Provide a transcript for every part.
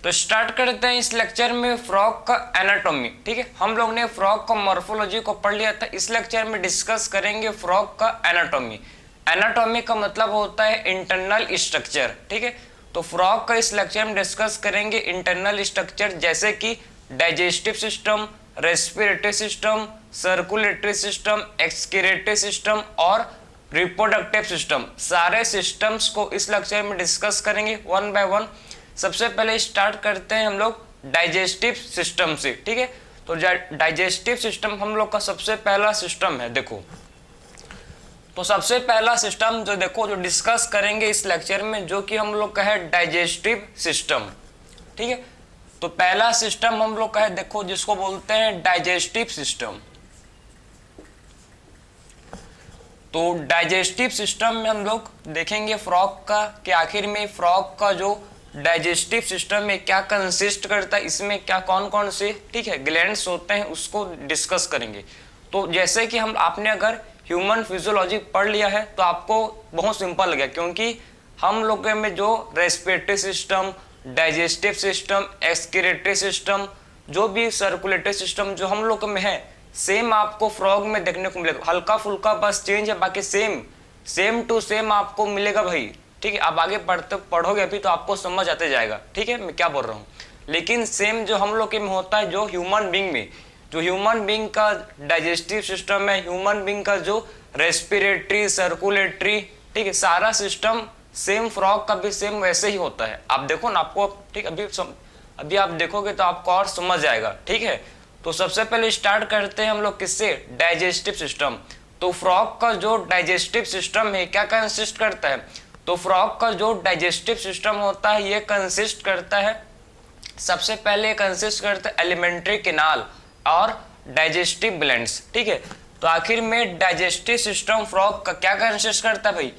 तो स्टार्ट करते हैं इस लेक्चर में फ्रॉग का एनाटॉमी। ठीक है, हम लोग ने फ्रॉग का मॉर्फोलॉजी को पढ़ लिया था। इस लेक्चर में डिस्कस करेंगे फ्रॉग का एनाटॉमी। एनाटॉमी का मतलब होता है इंटरनल स्ट्रक्चर। ठीक है, तो फ्रॉग का इस लेक्चर में डिस्कस करेंगे इंटरनल स्ट्रक्चर, जैसे कि digestive system, respiratory system, circulatory system, excretory system और रिप्रोडक्टिव सिस्टम। सारे सिस्टम्स को इस लेक्चर में डिस्कस करेंगे वन बाय वन। सबसे पहले स्टार्ट करते हैं हम लोग डाइजेस्टिव सिस्टम से। ठीक है, तो डाइजेस्टिव सिस्टम हम लोग का सबसे पहला सिस्टम है। देखो, तो सबसे पहला सिस्टम जो देखो जो डिस्कस करेंगे इस लेक्चर में, जो कि हम लोग का है डाइजेस्टिव सिस्टम। ठीक है, तो पहला सिस्टम हम लोग का है देखो, जिसको बोलते हैं डाइजेस्टिव सिस्टम। तो डाइजेस्टिव सिस्टम में हम लोग देखेंगे फ्रॉग का कि आखिर में फ्रॉग का जो डाइजेस्टिव सिस्टम में क्या कंसिस्ट करता है, इसमें क्या कौन कौन से ठीक है ग्लैंड्स होते हैं, उसको डिस्कस करेंगे। तो जैसे कि हम आपने अगर ह्यूमन फिजियोलॉजी पढ़ लिया है तो आपको बहुत सिंपल लगे, क्योंकि हम लोग में जो respiratory system, digestive system, excretory system, जो भी सर्कुलेटरी सिस्टम जो हम लोग में है, सेम आपको फ्रॉग में देखने को मिलेगा। हल्का फुल्का बस चेंज है, बाकी सेम टू सेम आपको मिलेगा भाई। ठीक है, आप आगे पढ़ोगे अभी तो आपको समझ आते जाएगा। ठीक है, मैं क्या बोल रहा हूँ, लेकिन सेम जो हम लोग में होता है, जो ह्यूमन बींग में, जो ह्यूमन बींग का डाइजेस्टिव सिस्टम है, ह्यूमन बींग का जो रेस्पिरेटरी, सर्कुलेटरी, ठीक है, सारा सिस्टम सेम फ्रॉग का भी सेम वैसे ही होता है। आप देखो ना, आपको ठीक अभी आप देखोगे तो आपको और समझ आएगा। ठीक है, तो सबसे पहले स्टार्ट करते हैं हम लोग किससे, डाइजेस्टिव सिस्टम। तो फ्रॉग का जो डाइजेस्टिव सिस्टम है क्या कंसिस्ट करता है, तो फ्रॉग का जो डाइजेस्टिव सिस्टम होता है ये कंसिस्ट करता है, सबसे पहले कंसिस्ट करता है एलिमेंट्री कैनाल और डाइजेस्टिव ग्लैंड्स। ठीक है, तो आखिर में डाइजेस्टिव सिस्टम फ्रॉग का क्या कंसिस्ट करता है भाई,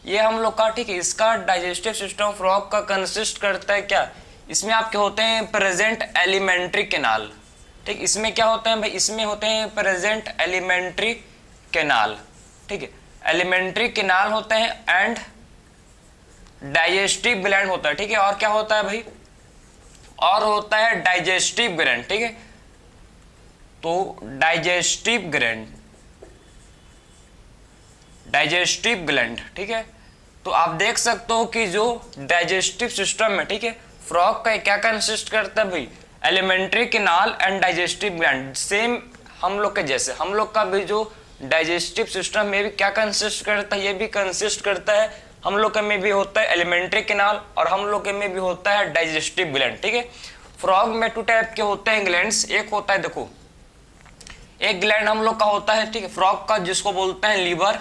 ये हम लोग का ठीक है, इसका डाइजेस्टिव सिस्टम फ्रॉग का कंसिस्ट करता है क्या, इसमें आपके होते हैं प्रेजेंट एलिमेंट्री कैनाल। ठीक, इसमें क्या होता है भाई, इसमें होते हैं प्रेजेंट एलिमेंट्री कैनाल। ठीक है, एलिमेंट्री कैनाल होते हैं एंड डाइजेस्टिव ग्लैंड होता है। ठीक है, और क्या होता है भाई, और होता है डाइजेस्टिव ग्लैंड। ठीक है, तो डाइजेस्टिव ग्लैंड। ठीक है, तो आप देख सकते हो कि जो डाइजेस्टिव सिस्टम में, ठीक है, फ्रॉग का क्या कंसिस्ट करता है भाई, alimentary canal and digestive gland. Same हम लोग के जैसे हम लोग का भी जो डाइजेस्टिव सिस्टम में भी क्या कंसिस्ट करता है, ये भी कंसिस्ट करता है, हम लोग में भी होता है एलिमेंट्री कैनाल और हम लोग में भी होता है डाइजेस्टिव ग्लैंड। ठीक है, फ्रॉग में टू टाइप के होते हैं ग्लैंड्स। एक होता है देखो, एक ग्लैंड हम लोग का होता है ठीक है फ्रॉग का, जिसको बोलते हैं लीवर।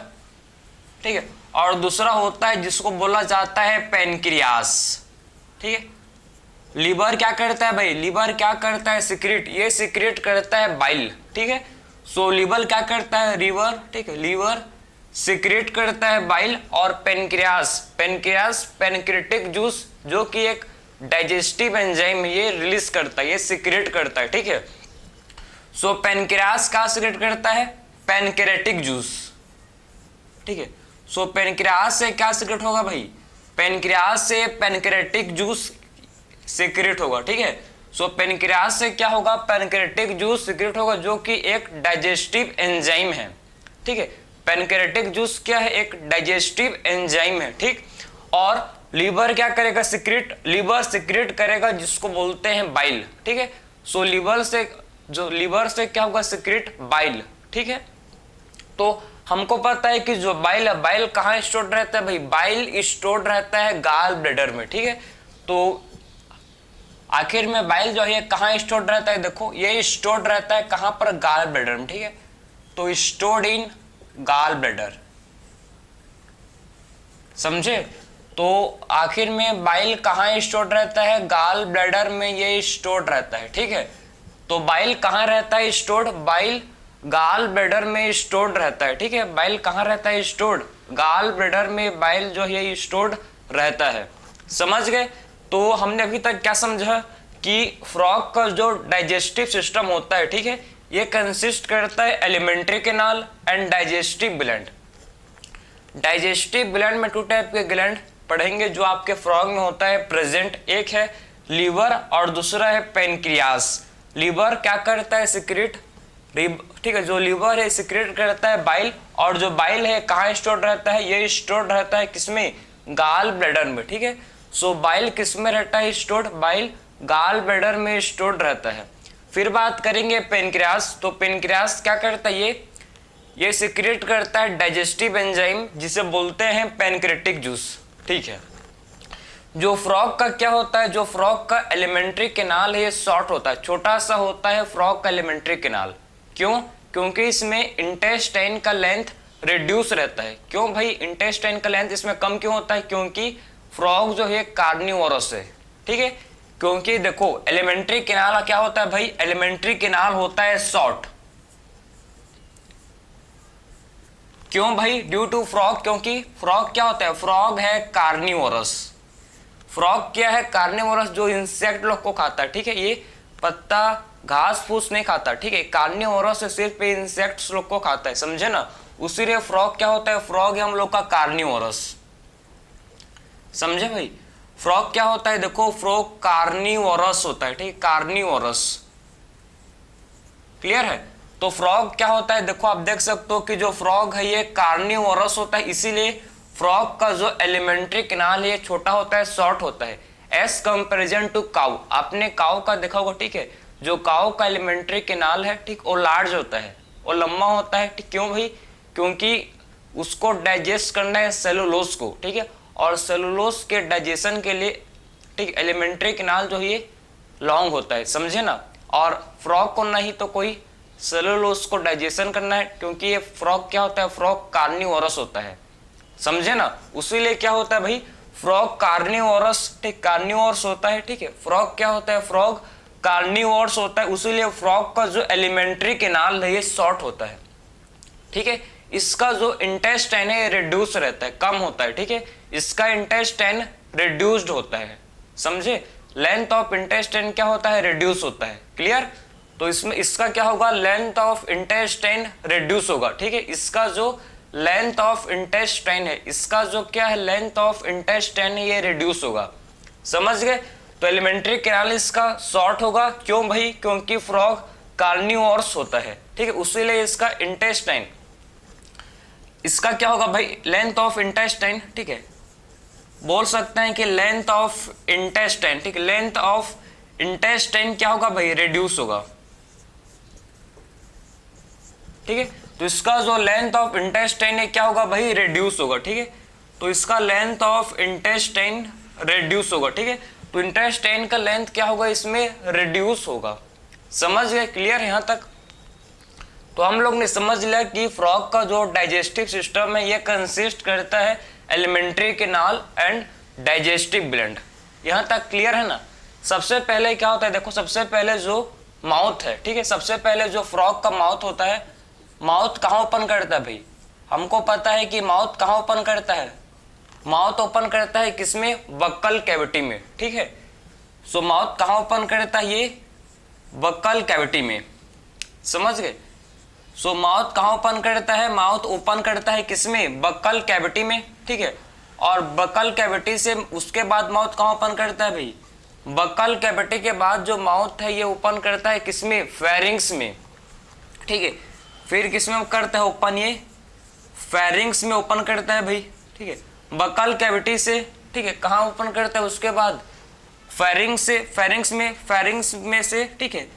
ठीक है, और दूसरा होता है जिसको बोला जाता है पैनक्रियास। ठीक है, लीवर क्या करता है भाई, लीवर क्या करता है, सिक्रेट, ये सिक्रेट करता है बाइल। ठीक है, सो लीवर क्या करता है, लीवर, ठीक है, लीवर सिक्रेट करता है बाइल। और पेनक्रियास पेनक्रेटिक जूस, जो कि एक डाइजेस्टिव एंजाइम है, ये रिलीज करता है, ये सिक्रेट करता है। ठीक है, सो पेनक्रियास का सिक्रेट करता है, पेनक्रेटिक जूस। ठीक है, सो पेनक्रियास से क्या सिक्रेट होगा भाई, पेनक्रियास से पेनक्रेटिक जूस सिक्रेट होगा। ठीक है, सो पेनक्रियास से क्या होगा, पेनक्रेटिक जूस सिक्रेट होगा, जो कि एक डाइजेस्टिव एंजाइम है। ठीक है, पेनक्रेटिक जूस क्या है, एक डाइजेस्टिव एंजाइम है। ठीक, और लीवर क्या करेगा, लीवर सिक्रेट करेगा, जिसको बोलते हैं बाइल। ठीक है, सो लीवर से क्या होगा, सिक्रेट बाइल। ठीक है, तो हमको पता है कि जो बाइल है, बाइल कहाँ स्टोर्ड रहता है भाई, बाइल स्टोर्ड रहता है गाल ब्लैडर में। ठीक है, तो आखिर में बाइल जो है कहाँ स्टोर्ड रहता है, देखो ये स्टोर्ड रहता है कहाँ पर, गाल ब्लैडर में। ठीक है, तो स्टोर्ड इन गाल ब्लैडर, समझे। तो आखिर में बाइल कहाँ स्टोर्ड रहता है, गाल ब्लैडर में ये स्टोर्ड रहता है। ठीक है, तो बाइल कहाँ रहता है स्टोर्ड, बाइल गाल ब्लैडर में स्टोर्ड रहता है। ठीक है, बाइल कहाँ रहता है स्टोर्ड, गाल ब्लैडर में बाइल जो है स्टोर्ड रहता है। समझ गए। तो हमने अभी तक क्या समझा कि फ्रॉग का जो डाइजेस्टिव सिस्टम होता है, ठीक है, ये कंसिस्ट करता है alimentary canal and digestive gland. Digestive gland में टू टाइप के ग्लैंड पढ़ेंगे जो आपके फ्रॉग में होता है प्रेजेंट। एक है लीवर और दूसरा है पेनक्रियास। लीवर क्या करता है, सिक्रेट, ठीक है, जो लीवर है सिक्रेट करता है बाइल, और जो बाइल है कहाँ स्टोर रहता है, ये स्टोर रहता है किसमें, गाल ब्लैडर में, ठीक है। सो बाइल किस में रहता है स्टोर, बाइल गाल ब्लैडर में स्टोर रहता है। फिर बात करेंगे पेनक्रियास, तो पेनक्रियास क्या करता है, ये सिक्रेट करता है डाइजेस्टिव एंजाइम जिसे बोलते हैं पेनक्रेटिक जूस, ठीक है। जो फ्रॉग का क्या होता है, जो फ्रॉग का एलिमेंट्री कैनाल है ये शॉर्ट होता है, छोटा सा होता है फ्रॉग का एलिमेंट्री कैनाल। क्यों, क्योंकि इसमें इंटेस्टाइन का लेंथ रिड्यूस रहता है। क्यों भाई, इंटेस्टाइन का लेंथ इसमें कम क्यों होता है, क्योंकि फ्रॉग जो है कार्निवोरस है, ठीक है। क्योंकि देखो एलिमेंट्री कैनाल क्या होता है भाई, एलिमेंट्री कैनाल होता है शॉर्ट। क्यों भाई, ड्यू टू फ्रॉग, क्योंकि फ्रॉग क्या होता है, फ्रॉग है कार्निवोरस। फ्रॉग क्या है, कार्निवोरस, जो इंसेक्ट लोग को खाता है, ठीक है। ये पत्ता घास फूस नहीं खाता, ठीक है। कार्निवोरस सिर्फ इंसेक्ट्स लोग को खाता है, समझे ना। उसीलिए फ्रॉग क्या होता है, फ्रॉग है हम लोग का कार्निवोरस, समझे भाई। फ्रॉग क्या होता है, देखो फ्रॉग कार्निवोरस होता है, ठीक है, कार्निवोरस, क्लियर है। तो फ्रॉग क्या होता है, देखो आप देख सकते हो कि जो फ्रॉग है ये कार्निवोरस होता है, इसीलिए फ्रॉग का जो एलिमेंट्री कैनाल है ये छोटा होता है, शॉर्ट होता है, एज कंपेरिजन टू काउ। आपने काउ का देखा होगा, ठीक है। जो काउ का एलिमेंट्री कैनाल है, ठीक, वो लार्ज होता है, वो लंबा होता है, ठीक। क्यों भाई, क्योंकि उसको डाइजेस्ट करना है सेलुलोज को, ठीक है। और सेलुलोज के डाइजेशन के लिए, ठीक, एलिमेंट्री कैनाल जो है लॉन्ग होता है, समझे ना। और फ्रॉग को नहीं तो कोई सेलुलोज को डाइजेशन करना है, क्योंकि ये फ्रॉग क्या होता है, फ्रॉग कार्निवोरस होता है, समझे ना। उसीलिए क्या होता है भाई, फ्रॉग कार्निवोरस, ठीक, कार्निवोरस होता है, ठीक है। फ्रॉग क्या होता है, फ्रॉग कार्निवोरस होता है, उसीलिए फ्रॉग का जो एलिमेंट्री कैनाल है ये शॉर्ट होता है, ठीक है। इसका जो इंटेस्टाइन है रिड्यूस रहता है, कम होता है, ठीक है। इसका इंटेस्टाइन रिड्यूस्ड होता है, समझे। लेंथ ऑफ इंटेस्टाइन क्या होता है, रिड्यूस होता है, क्लियर। तो इसमें इसका क्या होगा, लेंथ ऑफ इंटेस्टाइन रिड्यूस होगा, ठीक है। इसका जो लेंथ ऑफ इंटेस्टाइन है, इसका जो क्या है, लेंथ ऑफ इंटेस्टाइन है, ये रिड्यूस होगा, समझ गए। तो एलिमेंट्री कैनाल इसका शॉर्ट होगा, क्यों भाई, क्योंकि फ्रॉग कार्निवोरस होता है, ठीक है। उसीलिए इसका इंटेस्टाइन, इसका क्या होगा भाई, लेंथ ऑफ इंटेस्टाइन, ठीक है। बोल सकते हैं कि लेंथ ऑफ इंटेस्टाइन, ठीक है, लेंथ ऑफ इंटेस्टाइन क्या होगा भाई, रिड्यूस होगा, ठीक है। तो इसका जो लेंथ ऑफ इंटेस्टाइन है क्या होगा भाई, रिड्यूस होगा, ठीक है। तो इसका लेंथ ऑफ इंटेस्टाइन रिड्यूस होगा, ठीक है। तो इंटेस्टाइन का लेंथ क्या होगा, इसमें रिड्यूस होगा, समझ गए, क्लियर यहां तक। तो हम लोग ने समझ लिया कि फ्रॉग का जो डाइजेस्टिव सिस्टम है ये कंसिस्ट करता है alimentary canal and digestive gland, यहां तक क्लियर है ना। सबसे पहले क्या होता है, देखो सबसे पहले जो माउथ है, ठीक है, सबसे पहले जो फ्रॉग का माउथ होता है, माउथ कहाँ ओपन करता है भाई, हमको पता है कि माउथ कहाँ ओपन करता है, माउथ ओपन करता है किसमें, बक्कल कैविटी में, ठीक है। सो माउथ कहाँ ओपन करता है, ये बक्कल कैविटी में, समझ गए। सो माउथ कहाँ ओपन करता है, माउथ ओपन करता है किसमें, बक्कल कैविटी में, ठीक है। और बक्कल कैविटी से उसके बाद माउथ कहाँ ओपन करता है भाई, बक्कल कैविटी के बाद जो माउथ है ये ओपन करता है किसमें, फेरिंग्स में, ठीक है। फिर किसमें करता है ओपन, ये फेरिंग्स में ओपन करता है भाई, ठीक है, बक्कल कैविटी से, ठीक है। कहाँ ओपन करता है उसके बाद, फेरिंग्स से, फेरिंग्स में से, ठीक है।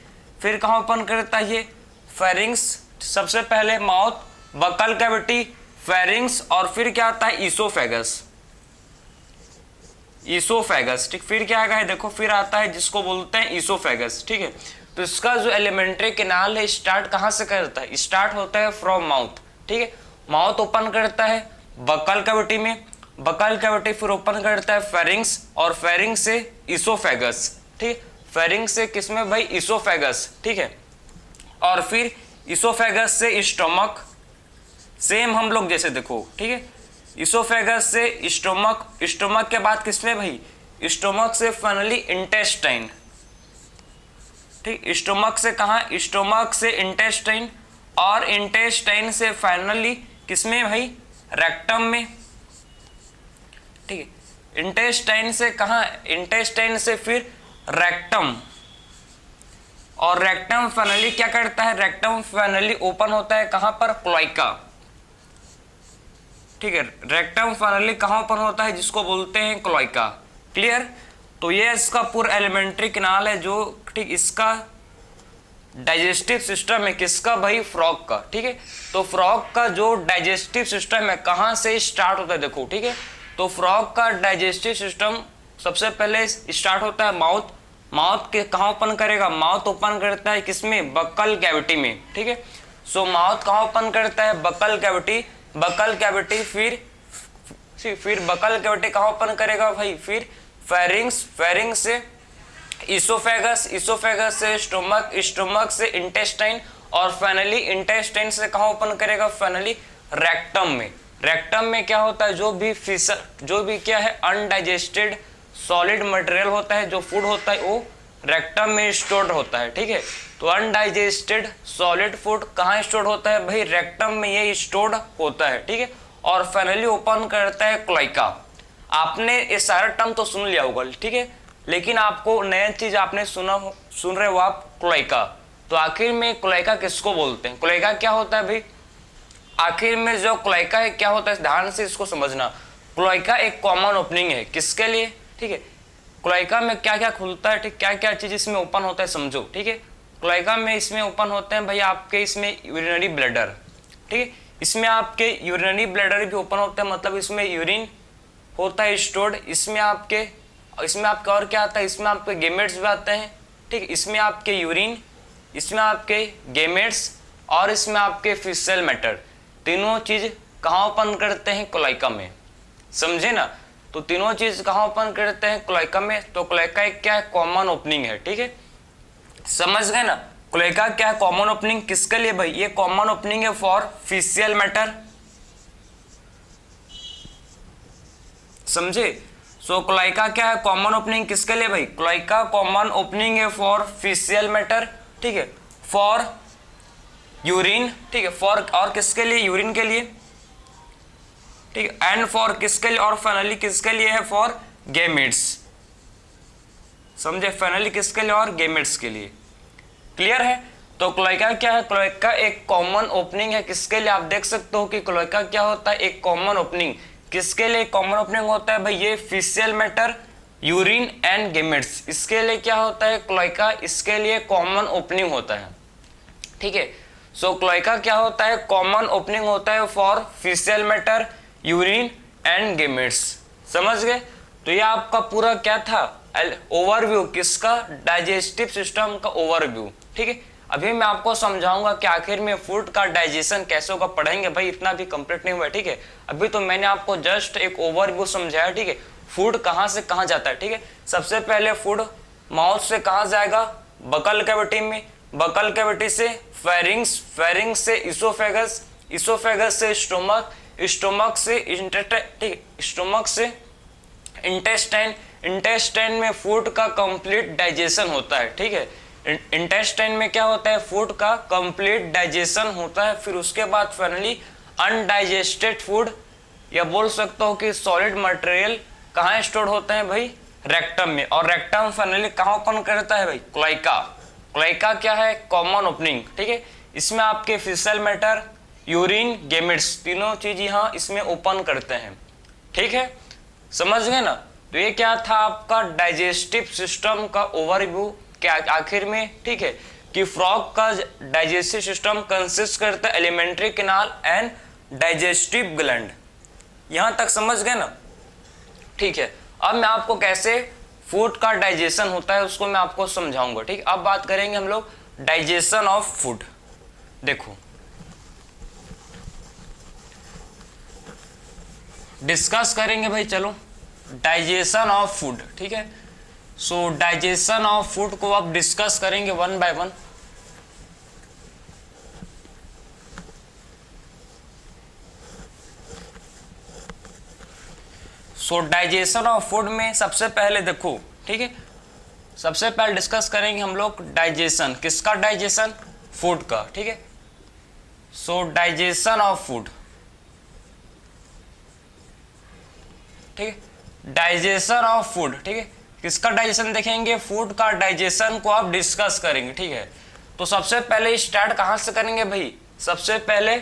फिर कहाँ ओपन करता है ये, फेरिंग्स, सबसे पहले माउथ, बक्कल कैविटी, फेरिंग्स, और फिर क्या आता है, ईसोफेगस, ईसोफेगस, ठीक। फिर क्या आएगा, देखो फिर आता है जिसको बोलते हैं ईसोफेगस, ठीक है। तो इसका जो एलिमेंट्री कैनाल है स्टार्ट कहाँ से करता है, स्टार्ट होता है फ्रॉम माउथ, ठीक है। माउथ ओपन करता है बक्कल कैविटी में, बक्कल कैविटी फिर ओपन करता है फेरिंग्स, और फेरिंग्स से ईसोफेगस, ठीक। फेरिंग्स से किसमें भाई, ईसोफेगस, ठीक है। और फिर ईसोफेगस से स्टोमक, सेम हम लोग जैसे देखो, ठीक है। ईसोफेगस से स्टोमक, स्टोमक के बाद किसमें भाई, स्टोमक से फाइनली इंटेस्टाइन, ठीक। स्टोमक से कहाँ, स्टोमक से इंटेस्टाइन, और इंटेस्टाइन से फाइनली किसमें भाई, रेक्टम में, ठीक है। इंटेस्टाइन से कहाँ, इंटेस्टाइन से फिर रेक्टम, और रेक्टम फाइनली क्या करता है, रेक्टम फाइनली ओपन होता है कहां पर, क्लोएका। ठीक है, रेक्टम फाइनली कहां ओपन होता है, जिसको बोलते हैं क्लोएका। क्लियर। तो ये इसका पूरा एलिमेंट्री कैनाल है जो, ठीक, इसका डाइजेस्टिव सिस्टम है किसका भाई, फ्रॉग का। ठीक है, तो फ्रॉग का जो डाइजेस्टिव सिस्टम है कहां से स्टार्ट होता है, देखो। ठीक है, तो फ्रॉग का डाइजेस्टिव सिस्टम सबसे पहले स्टार्ट होता है माउथ। माउथ के कहां ओपन करेगा, माउथ ओपन करता है किसमें, बक्कल कैविटी में। ठीक है, सो माउथ कहां ओपन करता है, बक्कल कैविटी। बक्कल कैविटी फिर बक्कल कैविटी कहां ओपन करेगा भाई, फिर फेरिंग्स, फेरिंग्स से इसोफेगस, इसोफेगस से स्टोमक, स्टोमक से इंटेस्टाइन, और फाइनली इंटेस्टाइन से कहां ओपन करेगा, फाइनली रेक्टम में। रेक्टम में क्या होता है, जो भी फिशर, जो भी क्या है अनडाइजेस्टेड सॉलिड मटेरियल होता है, जो फूड होता है, वो रेक्टम में स्टोर्ड होता है। ठीक है, तो अनडाइजेस्टेड सॉलिड फूड कहाँ स्टोर्ड होता है भाई, रेक्टम में ये स्टोर्ड होता है। ठीक है, और फाइनली ओपन करता है क्लोएका। आपने ये सारा टर्म तो सुन लिया होगा, ठीक है, लेकिन आपको नया चीज आपने सुन रहे हो आप, क्लोएका। तो आखिर में क्लोएका किसको बोलते हैं, क्लोएका क्या होता है भाई, आखिर में जो क्लोएका है क्या होता है, ध्यान से इसको समझना। क्लोएका एक कॉमन ओपनिंग है किसके लिए, ठीक है, क्लोएका में क्या क्या खुलता है, ठीक, क्या क्या चीज इसमें ओपन होता है समझो। ठीक है, क्लोएका में इसमें ओपन होते हैं भाई आपके इसमें यूरिनरी ब्लैडर। ठीक है, इसमें आपके यूरिनरी ब्लैडर भी ओपन होते हैं, मतलब इसमें यूरिन होता है स्टोर्ड। इसमें आपके और क्या आता है, इसमें आपके गेमेट्स भी आते हैं। ठीक, इसमें आपके यूरिन, इसमें आपके गेमेट्स, और इसमें आपके फिशल मैटर, तीनों चीज कहाँ ओपन करते हैं, क्लोएका में। समझे ना, तो तीनों चीज कहाँ ओपन करते हैं, क्लोएका में। तो क्लोएका एक क्या है, कॉमन ओपनिंग है। ठीक है, समझ गए ना, क्लोएका क्या है, कॉमन ओपनिंग किसके लिए भाई, ये कॉमन ओपनिंग है फॉर फिशियल मैटर। समझे, सो क्लोएका क्या है, कॉमन ओपनिंग किसके लिए भाई, क्लोएका कॉमन ओपनिंग है फॉर फिशियल मैटर। ठीक है, फॉर यूरिन। ठीक है, फॉर और किसके लिए, यूरिन के लिए। ठीक है, एंड फॉर किसके लिए, और फाइनली किसके लिए है, फॉर गेमेट्स। समझे, फाइनली किसके लिए, और गेमेट्स के लिए। क्लियर है। तो क्लोएका क्या है, क्लोएका एक कॉमन ओपनिंग है किसके लिए, आप देख सकते हो कि क्लोएका क्या होता है, एक कॉमन ओपनिंग। किसके लिए कॉमन ओपनिंग होता है भाई, ये fiscal matter, urine and gametes, इसके लिए क्या होता है क्लोएका, इसके लिए कॉमन ओपनिंग होता है। ठीक है, सो क्लोएका क्या होता है, कॉमन ओपनिंग होता है for fiscal matter, urine and gametes. समझ गए। तो ये आपका पूरा क्या था, ओवरव्यू किसका, डाइजेस्टिव सिस्टम का ओवरव्यू। ठीक है, अभी मैं आपको समझाऊंगा कि आखिर में फूड का डाइजेशन कैसे होगा, पढ़ेंगे भाई, इतना भी कंप्लीट नहीं हुआ है। ठीक है, अभी तो मैंने आपको जस्ट एक ओवरव्यू समझाया। ठीक है, फूड कहाँ से कहाँ जाता है। ठीक है, सबसे पहले फूड माउथ से कहाँ जाएगा, बकल कैविटी में, बकल कैविटी से फेरिंग्स, फेरिंग्स से इसोफेगस, इसोफेगस से स्टोमक, स्टोमक से स्टोमक से इंटेस्टाइन, इंटेस्टाइन में फूड का कंप्लीट डाइजेशन होता है। ठीक है, इंटेस्टाइन में क्या होता है, फूड का कंप्लीट डाइजेशन होता है। फिर उसके बाद फाइनली अनडाइजेस्टेड फूड, या बोल सकता हो कि सॉलिड मटेरियल कहाँ स्टोर होते हैं भाई, रेक्टम में। और रेक्टम फाइनली कहाँ ओपन करता है भाई, क्लोएका। क्लोएका क्या है, कॉमन ओपनिंग। ठीक है, इसमें आपके फिशल मैटर, यूरिन, गेमेट्स, तीनों चीज यहाँ इसमें ओपन करते हैं। ठीक है, समझ गए ना। तो ये क्या था आपका डाइजेस्टिव सिस्टम का ओवरव्यू क्या आखिर में। ठीक है, कि फ्रॉग का डाइजेस्टिव सिस्टम कंसिस्ट करता है alimentary canal and digestive gland. यहां तक समझ गए ना। ठीक है, अब मैं आपको कैसे फूड का डाइजेशन होता है उसको मैं आपको समझाऊंगा। ठीक, अब बात करेंगे हम लोग डाइजेशन ऑफ फूड। देखो, डिस्कस करेंगे भाई, चलो डाइजेशन ऑफ फूड। ठीक है, सो डाइजेशन ऑफ फूड को अब डिस्कस करेंगे one by one. So digestion of food में सबसे पहले देखो, ठीक है, सबसे पहले डिस्कस करेंगे हम लोग डाइजेशन, किसका डाइजेशन, फूड का। ठीक है, सो डाइजेशन ऑफ फूड। ठीक है, डाइजेशन ऑफ फूड। ठीक है, किसका डाइजेशन देखेंगे, फूड का डाइजेशन को आप डिस्कस करेंगे, ठीक है। तो सबसे पहले स्टार्ट कहां से करेंगे भाई, सबसे पहले,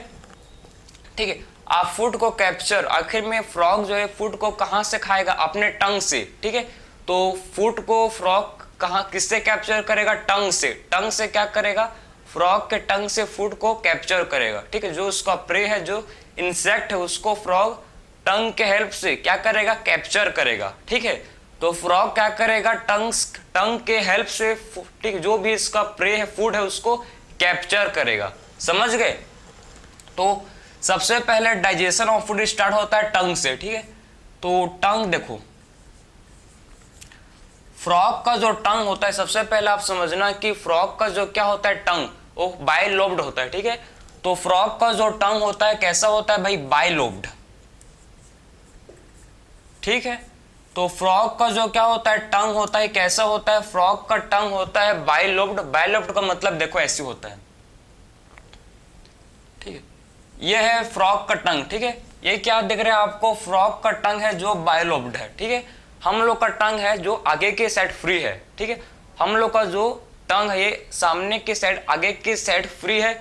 ठीक है, आप फूड को कैप्चर, आखिर में फ्रॉग जो है फूड को कहां से खाएगा, अपने टंग से, ठीक है। तो फूड को फ्रॉग कहां किससे कैप्चर करेगा, टंग से। टंग से क्या करेगा, फ्रॉग के टंग से फूड को कैप्चर करेगा, ठीक है। जो उसका प्रे है, जो इंसेक्ट है, उसको फ्रॉग टंग के हेल्प से क्या करेगा, कैप्चर करेगा, ठीक है। तो फ्रॉग क्या करेगा, टंग के हेल्प से, ठीक, जो भी इसका प्रे है, फूड है, उसको कैप्चर करेगा, समझ गए। तो सबसे पहले डाइजेशन ऑफ फूड स्टार्ट होता है टंग से, ठीक है। तो टंग देखो, फ्रॉग का जो टंग होता है, सबसे पहले आप समझना कि फ्रॉग का जो क्या होता है टंग, वो बाइलोब्ड होता है, ठीक है। तो फ्रॉग का जो टंग होता है कैसा होता है भाई, बाइलोब्ड, ठीक है। तो फ्रॉग का जो क्या होता है टंग होता है, कैसा होता है, फ्रॉग का टंग होता है बाइलोब्ड। बाइलोब्ड का मतलब देखो ऐसे होता है, ठीक है। ये है फ्रॉग का टंग, ठीक है। ये क्या दिख रहा है आपको, फ्रॉग का टंग है जो बाइलोब्ड है, ठीक है। हम लोग का टंग है जो आगे के साइड फ्री है, ठीक है। हम लोग का जो टंग है ये सामने की साइड, आगे की साइड फ्री है,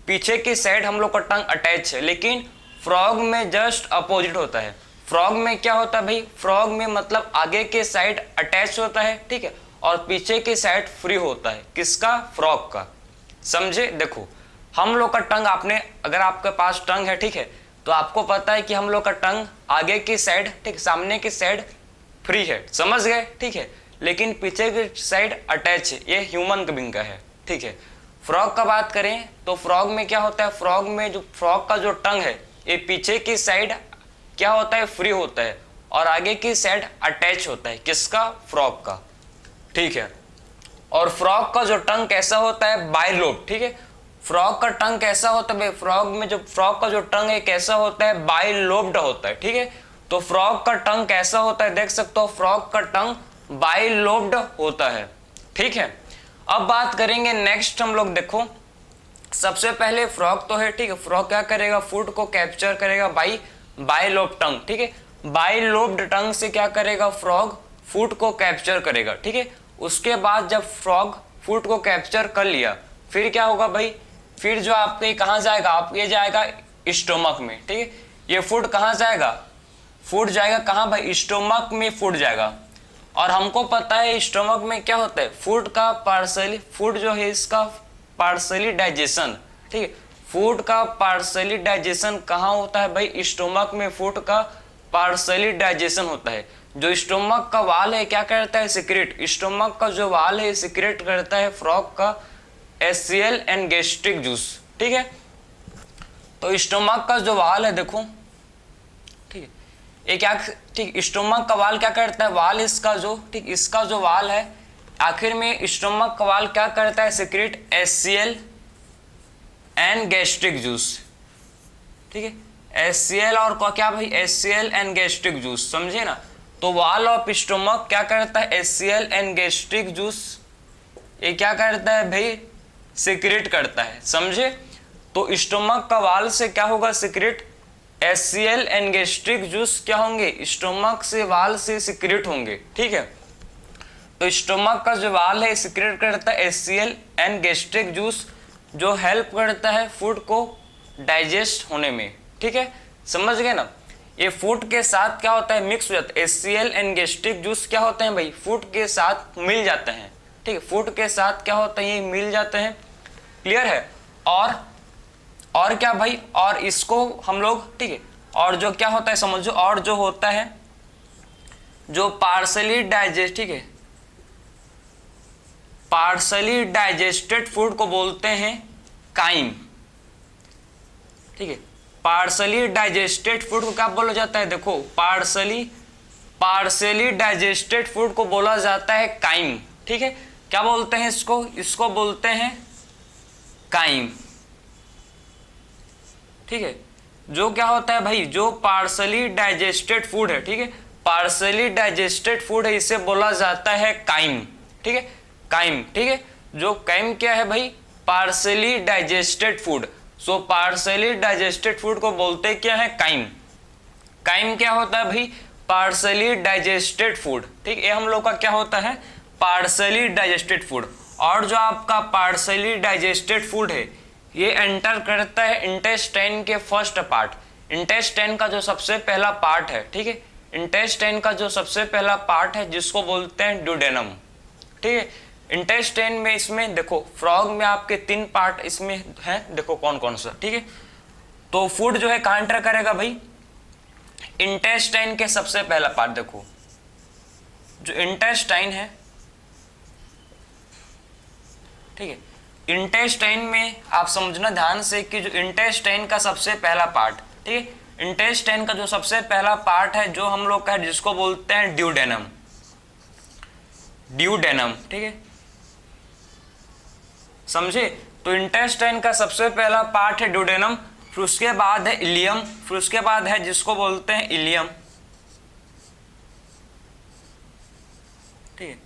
पीछे की साइड हम लोग का टंग अटैच है। लेकिन फ्रॉग में जस्ट अपोजिट होता है। फ्रॉग में क्या होता है भाई, फ्रॉग में मतलब आगे के साइड अटैच होता है, ठीक है, और पीछे की साइड फ्री होता है, किसका, फ्रॉग का, समझे। देखो हम लोग का टंग, आपने अगर आपके पास टंग है, ठीक है, तो आपको पता है कि हम लोग का टंग आगे की साइड, ठीक, सामने की साइड फ्री है, समझ गए, ठीक है, लेकिन पीछे की साइड अटैच है। ये ह्यूमन बीइंग का है, ठीक है। फ्रॉग का बात करें तो फ्रॉग में क्या होता है, फ्रॉग में जो फ्रॉग का जो टंग है, ये पीछे की साइड क्या होता है, फ्री होता है, और आगे की साइड अटैच होता है, किसका, फ्रॉग का, ठीक है। और फ्रॉग का जो टंग कैसा होता है, बाइलोब, ठीक है। फ्रॉग का टंग कैसा होता है, फ्रॉग में जो फ्रॉग का जो टंग है कैसा होता है, बाइलोब्ड होता है, ठीक है। तो फ्रॉग का टंग कैसा होता है, देख सकते हो, फ्रॉग का टंग बाइलोब्ड होता है, ठीक है। अब बात करेंगे नेक्स्ट हम लोग, देखो सबसे पहले फ्रॉग तो है, ठीक है, फ्रॉग क्या करेगा, फूड को कैप्चर करेगा बाइलोब्ड टंग, ठीक है। बाइलोब्ड टंग से क्या करेगा, फ्रॉग फूड को कैप्चर करेगा, ठीक है। उसके बाद जब फ्रॉग फूड को कैप्चर कर लिया, फिर क्या होगा भाई, फिर जो आपके कहां जाएगा, आप ये जाएगा स्टोमक में, ठीक है। ये फूड कहां जाएगा, फूड जाएगा कहां भाई, स्टोमक में फूड जाएगा। और हमको पता है स्टोमक में क्या होता है, फूड का पार्सली, फूड जो है इसका पार्सली डाइजेशन, ठीक है। फूड का पार्सली डाइजेशन कहाँ होता है भाई, स्टोमक में फूड का पार्सली डाइजेशन होता है। जो स्टोमक का वाल है क्या करता है, सिक्रेट, स्टोमक का जो वाल है सिक्रेट करता है फ्रॉग का HCl एंड गैस्ट्रिक जूस, ठीक है। तो स्टोमक का जो वाल है देखो, ठीक है, ये क्या, ठीक, स्टोमक का वाल क्या करता है, वाल इसका जो, ठीक, इसका जो वाल है, आखिर में स्टोमक का वाल क्या करता है, secrete HCl and gastric juice, ठीक है। HCl और क्या भाई, HCl एंड गैस्ट्रिक जूस, समझे ना। तो वाल ऑफ स्टोमक क्या करता है, HCl एंड गैस्ट्रिक जूस, ये क्या करता है भाई, सिक्रेट करता है, समझे। तो स्टोमक का वाल से क्या होगा, secrete HCl and gastric juice क्या होंगे, स्टोमक से वाल से सिक्रेट होंगे, ठीक है। तो स्टोमक का जो वाल है सिक्रेट करता है HCl एंड गैस्ट्रिक जूस, जो हेल्प करता है फूड को डाइजेस्ट होने में, ठीक है, समझ गए ना। ये फूड के साथ क्या होता है, मिक्स हो जाता है, HCl एंड गैस्ट्रिक जूस क्या होते हैं भाई, फूड के साथ मिल जाते हैं, ठीक है, फूड के साथ क्या होता है, ये मिल जाते हैं, क्लियर है। और क्या भाई, और इसको हम लोग, ठीक है, और जो क्या होता है समझो, और जो होता है जो पार्सली डाइजेस्ट, ठीक है, पार्सली डाइजेस्टेड फूड को बोलते हैं काइम, ठीक है। पार्सली डाइजेस्टेड फूड को क्या बोला जाता है, देखो पार्सली डाइजेस्टेड फूड को बोला जाता है काइम, ठीक है। क्या बोलते हैं इसको बोलते हैं काइम, ठीक है। जो क्या होता है भाई, जो पार्सली डाइजेस्टेड फूड है, ठीक है, पार्सली डाइजेस्टेड फूड है, इसे बोला जाता है काइम, ठीक है, काइम, ठीक है। जो काइम क्या है भाई, पार्सली डाइजेस्टेड फूड। सो पार्सली डाइजेस्टेड फूड को बोलते क्या है, काइम। काइम क्या होता है भाई, पार्सली डाइजेस्टेड फूड, ठीक, ये हम लोग का क्या होता है, पार्सली डाइजेस्टेड फूड। और जो आपका पार्सली डाइजेस्टेड फूड है ये एंटर करता है इंटेस्टाइन के फर्स्ट पार्ट, इंटेस्टाइन का जो सबसे पहला पार्ट है, ठीक है, इंटेस्टाइन का जो सबसे पहला पार्ट है जिसको बोलते हैं ड्यूडेनम, ठीक है। इंटेस्टाइन में इसमें देखो फ्रॉग में आपके 3 पार्ट इसमें है, देखो कौन कौन सा, ठीक है। तो फूड जो है कहाँ एंटर करेगा भाई, इंटेस्टाइन के सबसे पहला पार्ट। देखो जो इंटेस्टाइन है, ठीक है, इंटेस्टाइन में आप समझना ध्यान से कि जो इंटेस्टाइन का सबसे पहला पार्ट, ठीक है, इंटेस्टाइन का जो सबसे पहला पार्ट है जो हम लोग का जिसको बोलते हैं ड्यूडेनम, ड्यूडेनम, ठीक है, समझे। तो इंटेस्टाइन का सबसे पहला पार्ट है ड्यूडेनम, फिर उसके बाद है इलियम, फिर उसके बाद है जिसको बोलते हैं इलियम, ठीक है।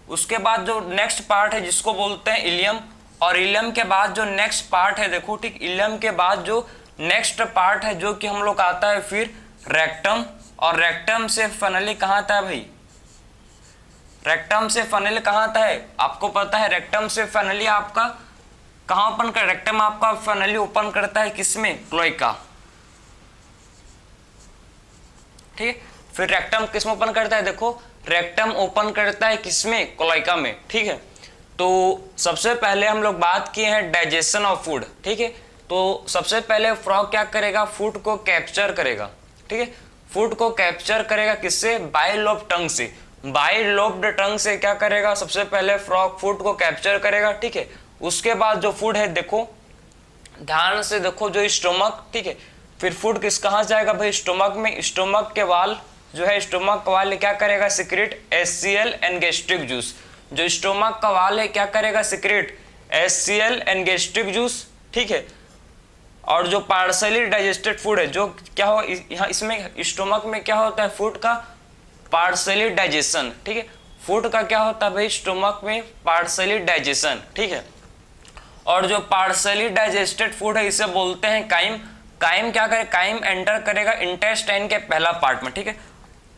उसके बाद जो नेक्स्ट पार्ट है जिसको बोलते हैं इलियम, और इलियम के बाद जो नेक्स्ट पार्ट है, देखो ठीक, इलियम के बाद जो नेक्स्ट पार्ट है जो कि हम लोग आता है फिर रेक्टम, और रेक्टम से फाइनली कहाँ आता है भाई, रेक्टम से फाइनली कहाँ आता है, आपको पता है रेक्टम से फाइनली आपका कहाँ ओपन कर, रेक्टम आपका फाइनली ओपन करता है किसमें, क्लोएका, ठीक है। फिर रेक्टम किसमें ओपन करता है, देखो रेक्टम ओपन करता है किसमें, क्लोएका में, ठीक है। तो सबसे पहले हम लोग बात किए हैं डाइजेशन ऑफ फूड, ठीक है। तो सबसे पहले फ्रॉग क्या करेगा, फूड को कैप्चर करेगा, ठीक है, फूड को कैप्चर करेगा किससे, बाय लोब टंग से, बाय लोब्ड टंग से क्या करेगा, सबसे पहले फ्रॉग फूड को कैप्चर करेगा, ठीक है। उसके बाद जो फूड है, देखो ध्यान से देखो, जो स्टोमक, ठीक है, फिर फूड किस कहाँ जाएगा भाई, स्टोमक में, स्टोमक के वाल जो है, स्टोमक का वाल क्या करेगा, secrete HCl and gastric juice, जो स्टोमक का वाल है क्या करेगा, secrete HCl and gastric juice, ठीक है। और जो पार्सली डाइजेस्टेड फूड है, जो क्या हो यहाँ इसमें स्टोमक में क्या होता है, फूड का पार्सली डाइजेशन, ठीक है, फूड का क्या होता है भाई, स्टोमक में पार्सली डाइजेशन, ठीक है। और जो पार्सली डाइजेस्टेड फूड है इसे बोलते हैं काइम, काइम क्या करे, काइम एंटर करेगा इंटेस्टाइन के पहला पार्ट में, ठीक है।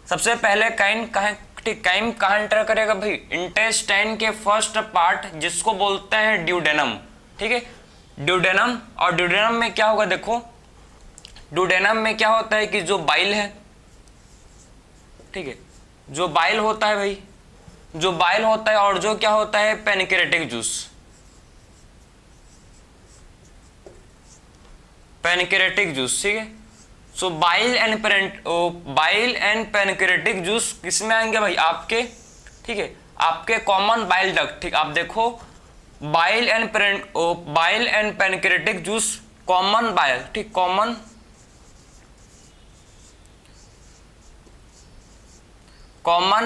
सबसे पहले काइम कहाँ, ठीक, काइम कहाँ एंटर करेगा भाई, इंटेस्टाइन के फर्स्ट पार्ट जिसको बोलते हैं ड्यूडेनम, ठीक है, ड्यूडेनम। और ड्यूडेनम में क्या होगा, देखो ड्यूडेनम में क्या होता है कि जो बाइल है, ठीक है, जो बाइल होता है भाई, जो बाइल होता है, और जो क्या होता है, पैनक्रेटिक जूस, पैनक्रेटिक जूस, ठीक है। सो बाइल एंड पैनक्रेटिक जूस किसमें आएंगे भाई, आपके, ठीक है, आपके कॉमन बाइल डक्ट, ठीक, आप देखो bile and pancreatic juice common bile, ठीक, कॉमन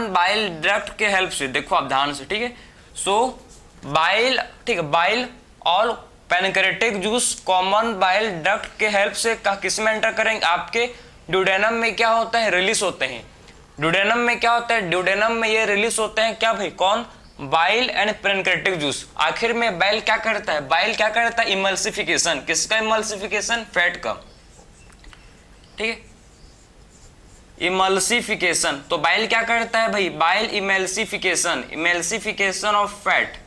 बाइल डक्ट के हेल्प से, देखो आप ध्यान से, ठीक है। सो बाइल, ठीक है, बाइल और pancreatic juice common bile duct के हेल्प से किसमें एंटर करेंगे, आपके ड्यूडेनम में क्या होता है, रिलीज होते हैं, ड्यूडेनम में क्या होता है, ड्यूडेनम में ये रिलीज होते हैं क्या भाई, कौन, बाइल एंड पैनक्रेटिक जूस। आखिर में बाइल क्या करता है, बाइल क्या करता है, इमल्सिफिकेशन, किसका इमल्सिफिकेशन, फैट का, ठीक है, इमल्सिफिकेशन। तो बाइल क्या करता है भाई, bile emulsification, emulsification of fat,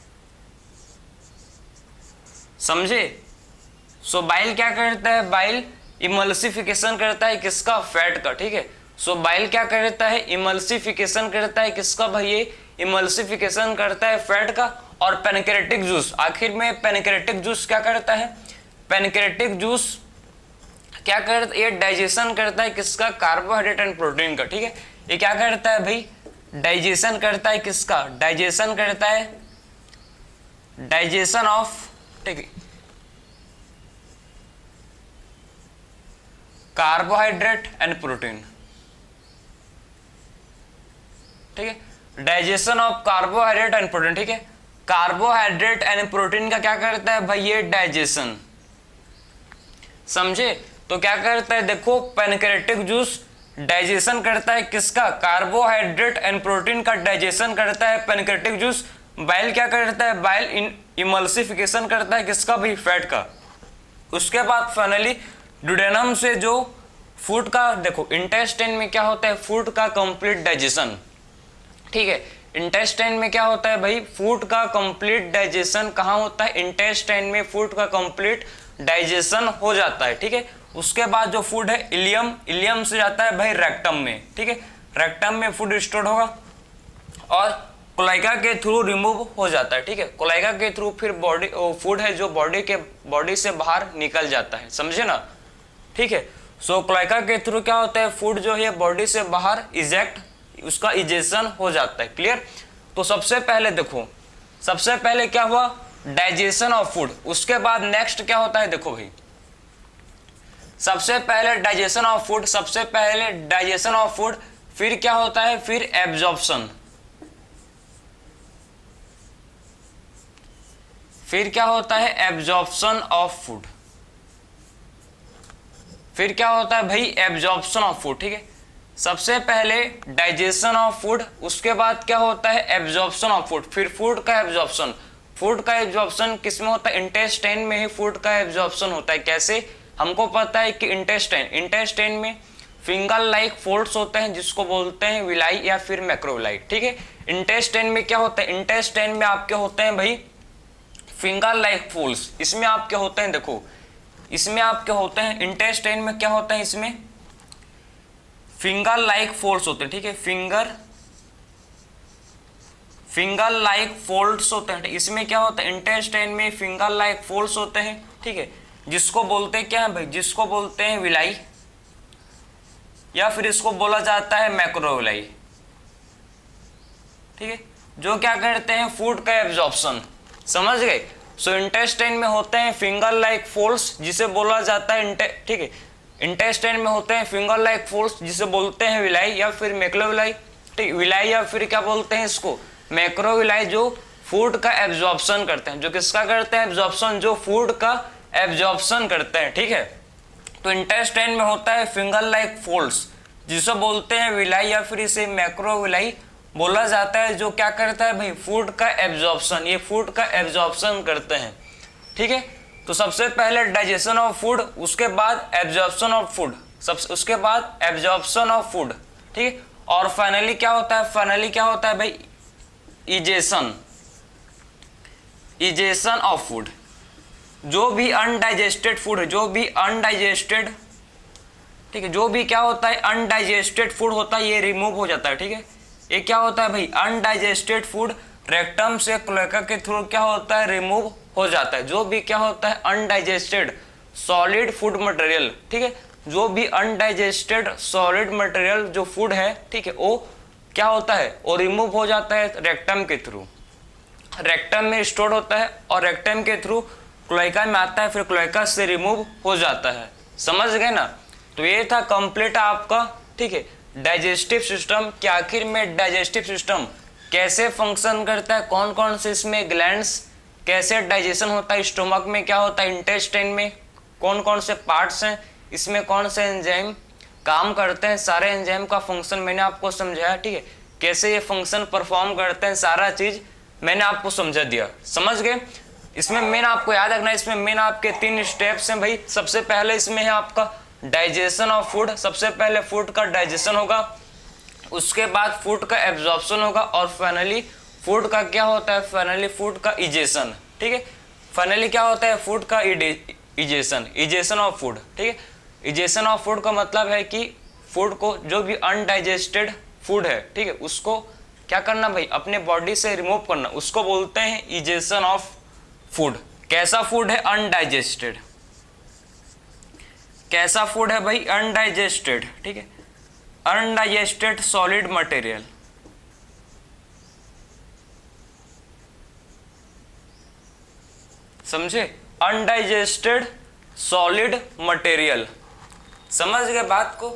समझे। सो बाइल क्या करता है, बाइल इमल्सिफिकेशन करता है किसका, फैट का, ठीक है। सो बाइल क्या करता है, इमल्सिफिकेशन करता है किसका भाई, ये इमल्सिफिकेशन करता है फैट का। और पैनक्रेटिक जूस, आखिर में पैनक्रेटिक जूस क्या करता है, पैनक्रेटिक जूस क्या करता है, ये डाइजेशन करता है किसका, कार्बोहाइड्रेट एंड प्रोटीन का, ठीक है। ये क्या करता है भाई, डाइजेशन करता है किसका, डाइजेशन करता है, डाइजेशन ऑफ, ठीक है, कार्बोहाइड्रेट एंड प्रोटीन, ठीक है, digestion of carbohydrate and protein, ठीक है। कार्बोहाइड्रेट एंड प्रोटीन का क्या करता है भाई, ये डाइजेशन, समझे। तो क्या करता है, देखो पैनक्रेटिक जूस डाइजेशन करता है किसका, कार्बोहाइड्रेट एंड प्रोटीन का डाइजेशन करता है पैनक्रेटिक जूस। बाइल क्या करता है, बाइल इमल्सिफिकेशन करता है किसका भाई, फैट का। उसके बाद फाइनली ड्यूडेनम से जो फूड का देखो इंटेस्टाइन में क्या होता है, फूड का कंप्लीट डाइजेशन, ठीक है। इंटेस्टाइन में क्या होता है भाई, फूड का कंप्लीट डाइजेशन कहाँ होता है, इंटेस्टाइन में फूड का कंप्लीट डाइजेशन हो जाता है, ठीक है। उसके बाद जो फूड है इलियम, इलियम से जाता है भाई रेक्टम में, ठीक है। रेक्टम में फूड स्टोर होगा और कोलाइका के थ्रू रिमूव हो जाता है, ठीक है। कोलाइका के थ्रू फिर बॉडी फूड है जो बॉडी से बाहर निकल जाता है, समझे ना, ठीक है। सो कोलाइका के थ्रू क्या होता है, फूड जो है बॉडी से बाहर इजेक्ट, उसका इजेक्शन हो जाता है, क्लियर। तो सबसे पहले देखो, सबसे पहले क्या हुआ, डाइजेशन ऑफ फूड। उसके बाद नेक्स्ट क्या होता है, देखो भाई, सबसे पहले डाइजेशन ऑफ फूड, सबसे पहले डाइजेशन ऑफ फूड, फिर क्या होता है, फिर एब्जॉर्प्शन, फिर क्या होता है, एब्जॉर्प्शन ऑफ फूड, फिर क्या होता है भाई, एब्जॉर्प्शन ऑफ फूड, ठीक है। सबसे पहले डाइजेशन ऑफ फूड, उसके बाद क्या होता है, एब्जॉर्प्शन ऑफ फूड, फिर फूड का एब्जॉर्प्शन। फूड का एब्जॉर्प्शन किस में होता है, इंटेस्टाइन में ही फूड का एब्जॉर्प्शन होता है। कैसे, हमको पता है कि इंटेस्टाइन में फिंगर लाइक फोल्ड्स होते हैं जिसको बोलते हैं विलाई या फिर मैक्रोविलाई, ठीक है। इंटेस्टाइन में क्या होता है, इंटेस्टाइन में आपके होते हैं भाई फिंगर लाइक फोल्ड्स, इसमें आपके होते हैं, देखो इसमें आपके होते हैं, इंटेस्टाइन में क्या होता है, इसमें फिंगर लाइक फोल्ड्स होते हैं, ठीक है। फिंगर लाइक फोल्ड्स होते हैं, इसमें क्या होता है, इंटेस्टाइन में फिंगर लाइक फोल्ड्स होते हैं, ठीक है। जिसको बोलते हैं क्या है भाई, जिसको बोलते हैं विलाई या फिर इसको बोला जाता है मैक्रोविलाई, ठीक है। जो क्या करते हैं, फूड का एब्जॉर्प्शन, समझ गए। सो इंटेस्टाइन में होते हैं फिंगर लाइक फोल्ड्स जिसे बोला जाता है ठीक है, इंटेस्टाइन में होते हैं फिंगर लाइक फोल्ड्स जिसे बोलते हैं विलाई या फिर मैक्रोविलाई, ठीक। विलाई या फिर क्या बोलते हैं इसको, मैक्रोविलाई, जो फूड का एब्जॉर्प्शन करते हैं, जो किसका करते हैं एब्जॉर्प्शन, जो फूड का एब्जॉर्प्शन करते हैं, ठीक है। तो इंटेस्टाइन में होता है फिंगर लाइक फोल्ड्स जिसे बोलते हैं विलाई या फिर इसे मैक्रोविलाई बोला जाता है, जो क्या करता है भाई, फूड का एब्जॉर्प्शन, ये फूड का एब्जॉर्प्शन करते हैं, ठीक है। तो सबसे पहले डाइजेशन ऑफ फूड, उसके बाद एब्जॉर्प्शन ऑफ फूड, उसके बाद एब्जॉर्प्शन ऑफ फूड, ठीक है। और फाइनली क्या होता है, फाइनली क्या होता है भाई, इजेशन, इजेशन ऑफ फूड। जो भी अनडाइजेस्टेड फूड है, जो भी अनडाइजेस्टेड, ठीक है, जो भी क्या होता है अनडाइजेस्टेड फूड होता है, ये रिमूव हो जाता है, ठीक है। ये क्या होता है भाई, अनडाइजेस्टेड फूड रेक्टम से क्लोएका के थ्रू क्या होता है, रिमूव हो जाता है। जो भी क्या होता है अनडाइजेस्टेड सॉलिड फूड मटेरियल, ठीक है, जो भी अनडाइजेस्टेड सॉलिड मटेरियल जो फूड है, ठीक है, वो क्या होता है, वो रिमूव हो जाता है रेक्टम के थ्रू, रेक्टम में स्टोर होता है और रेक्टम के थ्रू क्लोएका में आता है, फिर क्लोएका से रिमूव हो जाता है, समझ गए ना। तो ये था कंप्लीट आपका, ठीक है, डाइजेस्टिव सिस्टम, कि आखिर में डाइजेस्टिव सिस्टम कैसे फंक्शन करता है, कौन कौन से इसमें ग्लैंड्स, कैसे डाइजेशन होता है, स्टोमक में क्या होता है, इंटेस्टाइन में कौन कौन से पार्ट्स हैं, इसमें कौन से एंजाइम काम करते हैं, सारे एंजाइम का फंक्शन मैंने आपको समझाया, ठीक है। कैसे ये फंक्शन परफॉर्म करते हैं, सारा चीज मैंने आपको समझा दिया, समझ गए। इसमें मेन आपको याद रखना है, इसमें मेन आपके 3 स्टेप्स हैं भाई। सबसे पहले इसमें है आपका डाइजेशन ऑफ फूड, सबसे पहले फूड का डाइजेशन होगा, उसके बाद फूड का एब्जॉर्प्शन होगा और फाइनली फूड का क्या होता है, फाइनली फूड का इजेशन, ठीक है। फाइनली क्या होता है, फूड का इजेशन, इजेशन ऑफ फूड, ठीक है। इजेशन ऑफ फूड का मतलब है कि फूड को, जो भी अनडाइजेस्टेड फूड है, ठीक है, उसको क्या करना भाई, अपने बॉडी से रिमूव करना, उसको बोलते हैं इजेशन ऑफ फूड। कैसा फूड है, अनडाइजेस्टेड, कैसा फूड है भाई, अनडाइजेस्टेड, ठीक है, अनडाइजेस्टेड सॉलिड मटेरियल, समझे, अनडाइजेस्टेड सॉलिड मटेरियल, समझ गए बात को,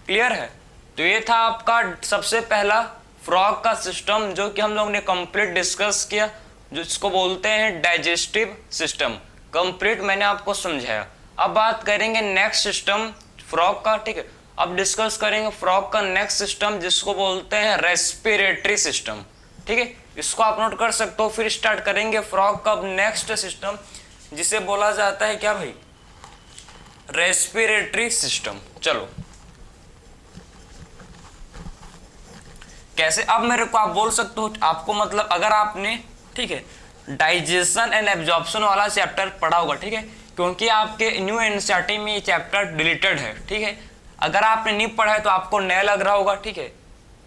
क्लियर है। तो ये था आपका सबसे पहला फ्रॉग का सिस्टम, जो कि हम लोग ने कंप्लीट डिस्कस किया, जिसको बोलते हैं डाइजेस्टिव सिस्टम, कंप्लीट मैंने आपको समझाया। अब बात करेंगे नेक्स्ट सिस्टम फ्रॉग का, ठीक है। अब डिस्कस करेंगे फ्रॉग का नेक्स्ट सिस्टम, जिसको बोलते हैं रेस्पिरेटरी सिस्टम, ठीक है। इसको आप नोट कर सकते हो। फिर स्टार्ट करेंगे फ्रॉग का नेक्स्ट सिस्टम, जिसे बोला जाता है क्या भाई, रेस्पिरेटरी सिस्टम। चलो कैसे, अब मेरे को आप बोल सकते हो, आपको मतलब अगर आपने ठीक है डाइजेशन एंड एब्जॉर्प्शन वाला चैप्टर पढ़ा होगा, ठीक है, क्योंकि आपके न्यू एनसीईआरटी में ये चैप्टर डिलीटेड है, ठीक है। अगर आपने नहीं पढ़ा है तो आपको नया लग रहा होगा, ठीक है,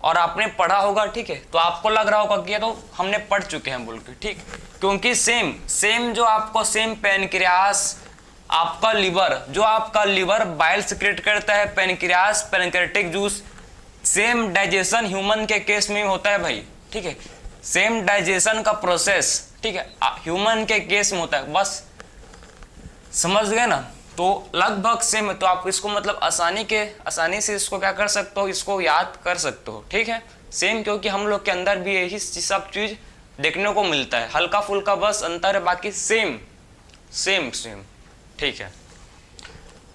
और आपने पढ़ा होगा, ठीक है, तो आपको लग रहा होगा कि ये तो हमने पढ़ चुके हैं बोल के, ठीक, क्योंकि सेम जो आपको सेम पैनक्रियास, आपका लिवर, जो आपका लिवर बाइल सिक्रेट करता है, pancreas pancreatic juice, same digestion human के केस में होता है भाई, ठीक है, सेम डाइजेशन का प्रोसेस, ठीक है, ह्यूमन के केस में होता है, बस समझ गए ना। तो लगभग सेम है, तो आप इसको मतलब आसानी से इसको क्या कर सकते हो, इसको याद कर सकते हो, ठीक है, सेम, क्योंकि हम लोग के अंदर भी यही सब चीज देखने को मिलता है, हल्का फुल्का बस अंतर है, बाकी सेम, ठीक है।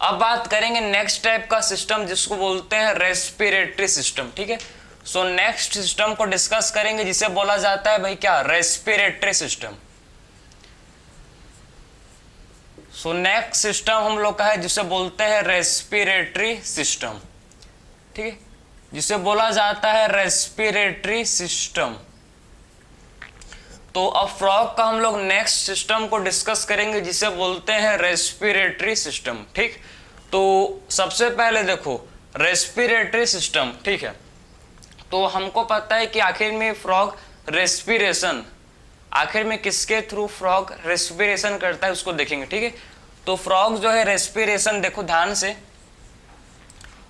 अब बात करेंगे नेक्स्ट टाइप का सिस्टम जिसको बोलते हैं रेस्पिरेटरी सिस्टम, ठीक है। सो नेक्स्ट सिस्टम को डिस्कस करेंगे जिसे बोला जाता है भाई क्या, respiratory system. So next system हम लोग का है जिसे बोलते हैं रेस्पिरेटरी सिस्टम, ठीक है, जिसे बोला जाता है रेस्पिरेटरी सिस्टम। तो अब फ्रॉग का हम लोग नेक्स्ट सिस्टम को डिस्कस करेंगे जिसे बोलते हैं रेस्पिरेटरी सिस्टम, ठीक। तो सबसे पहले देखो रेस्पिरेटरी सिस्टम, ठीक है, तो हमको पता है कि आखिर में फ्रॉग रेस्पिरेशन, आखिर में किसके थ्रू फ्रॉग रेस्पिरेशन करता है उसको देखेंगे, ठीक है। तो फ्रॉग जो है रेस्पिरेशन, देखो ध्यान से,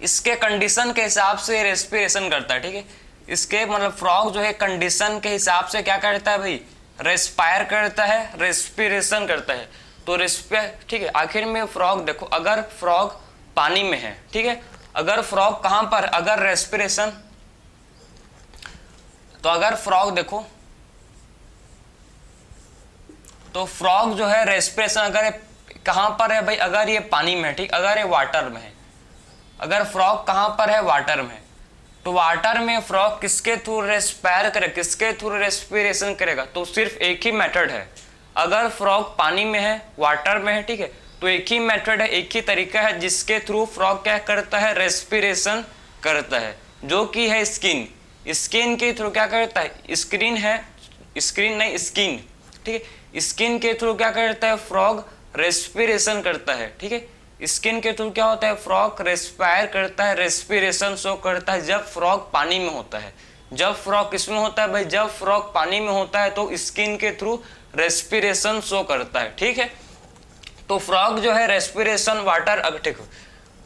इसके कंडीशन के हिसाब से रेस्पिरेशन करता है, ठीक है, इसके मतलब फ्रॉग जो है कंडीशन के हिसाब से क्या करता है भाई, रेस्पायर करता है, रेस्पिरेशन करता है। तो रेस्पायर, ठीक है, आखिर में फ्रॉग देखो, अगर फ्रॉग पानी में है, ठीक है, अगर फ्रॉग कहां पर, अगर रेस्पिरेशन, तो अगर फ्रॉग देखो, तो फ्रॉग जो है रेस्पिरेशन अगर कहां पर है भाई, अगर ये पानी में है, ठीक, अगर ये वाटर में है, अगर फ्रॉग कहां पर है, वाटर में, तो वाटर में फ्रॉग किसके थ्रू रेस्पायर करेगा, किसके थ्रू रेस्पिरेशन करेगा, तो सिर्फ एक ही मेथड है। अगर फ्रॉग पानी में है, वाटर में है, ठीक है, तो एक ही मेथड है, एक ही तरीका है जिसके थ्रू फ्रॉग क्या करता है, रेस्पिरेशन करता है, जो कि है स्किन। स्किन के थ्रू क्या करता है, स्क्रीन है, स्क्रीन नहीं स्किन, ठीक है, स्किन के थ्रू क्या करता है, फ्रॉग रेस्पिरेशन करता है, ठीक है, स्किन के थ्रू क्या होता है, फ्रॉग रेस्पायर करता है, रेस्पिरेशन शो करता है जब फ्रॉग पानी में होता है। जब फ्रॉग किसमें होता है भाई, जब फ्रॉग पानी में होता है तो स्किन के थ्रू रेस्पिरेशन शो करता है, ठीक है। तो फ्रॉग जो है रेस्पिरेशन वाटर, ठीक है,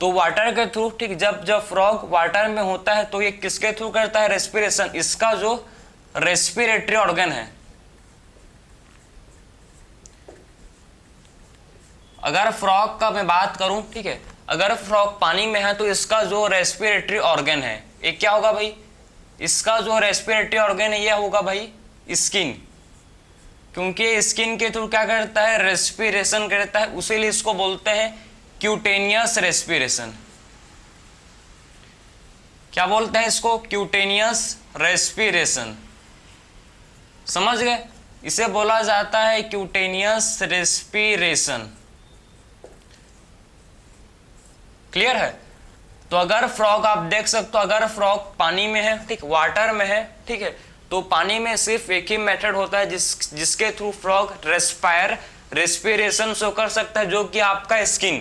तो वाटर के थ्रू, ठीक, जब फ्रॉग वाटर में होता है तो ये किसके थ्रू करता है, रेस्पिरेशन, इसका जो रेस्पिरेटरी ऑर्गन है, अगर फ्रॉग का मैं बात करूं, ठीक है, अगर फ्रॉग पानी में है तो इसका जो रेस्पिरेटरी ऑर्गन है ये क्या होगा भाई, इसका जो रेस्पिरेटरी ऑर्गन है ये होगा भाई स्किन, क्योंकि स्किन के थ्रू क्या करता है, रेस्पिरेशन करता है, उसीलिए इसको बोलते हैं क्यूटेनियस रेस्पिरेशन। क्या बोलते हैं इसको, क्यूटेनियस रेस्पिरेशन, समझ गए, इसे बोला जाता है क्यूटेनियस रेस्पिरेशन, क्लियर है। तो अगर फ्रॉग आप देख सकते हो, अगर फ्रॉग पानी में है, ठीक, वाटर में है, ठीक है, तो पानी में सिर्फ एक ही मेथड होता है जिसके थ्रू फ्रॉग रेस्पिरेशन शो कर सकता है, जो कि आपका स्किन,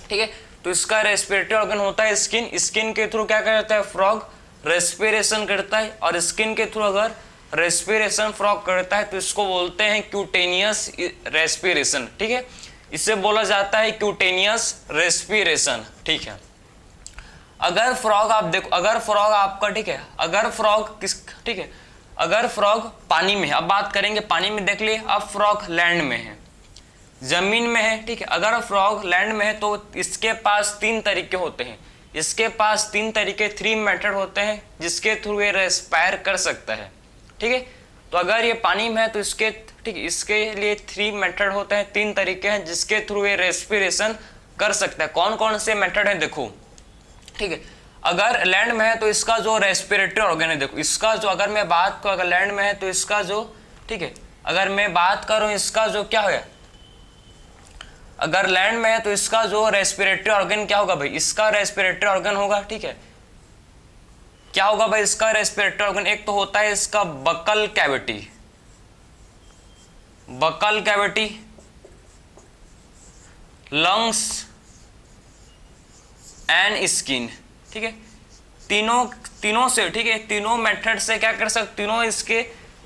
ठीक है, तो इसका रेस्पिरेटरी ऑर्गन होता है स्किन। स्किन के थ्रू क्या करता है, फ्रॉग रेस्पिरेशन करता है, और स्किन के थ्रू अगर रेस्पिरेशन फ्रॉग करता है तो इसको बोलते हैं क्यूटेनियस रेस्पिरेशन, ठीक है, इसे बोला जाता है क्यूटेनियस रेस्पिरेशन, ठीक है। अगर फ्रॉग आप देखो, अगर फ्रॉग आपका, ठीक है, अगर फ्रॉग किस, ठीक है, अगर फ्रॉग पानी में है, अब बात करेंगे पानी में, देख लिए, अब फ्रॉग लैंड में है, जमीन में है, ठीक है, अगर फ्रॉग लैंड में है तो इसके पास तीन तरीके होते हैं, इसके पास तीन तरीके, 3 मेथड होते हैं जिसके थ्रू ये रेस्पायर कर सकता है, ठीक है। तो अगर ये पानी में है तो इसके, ठीक, इसके लिए 3 मेथड होते हैं, 3 तरीके हैं जिसके थ्रू ये रेस्पिरेशन कर सकता है। कौन कौन से मेथड हैं देखो, ठीक है, अगर लैंड में है तो इसका जो रेस्पिरेटरी ऑर्गन है, देखो इसका जो, अगर मैं बात करूं, अगर लैंड में है तो इसका जो, ठीक है, अगर मैं बात करूं इसका जो क्या है, अगर लैंड में है तो इसका जो रेस्पिरेटरी ऑर्गन क्या होगा भाई, इसका रेस्पिरेटरी ऑर्गन होगा, ठीक है। क्या होगा भाई इसका रेस्पिरेटरी ऑर्गन, एक तो होता है इसका buccal cavity, buccal cavity, lungs and skin, ठीक है। तीनों से, ठीक है, तीनों मेथड से क्या कर सकते,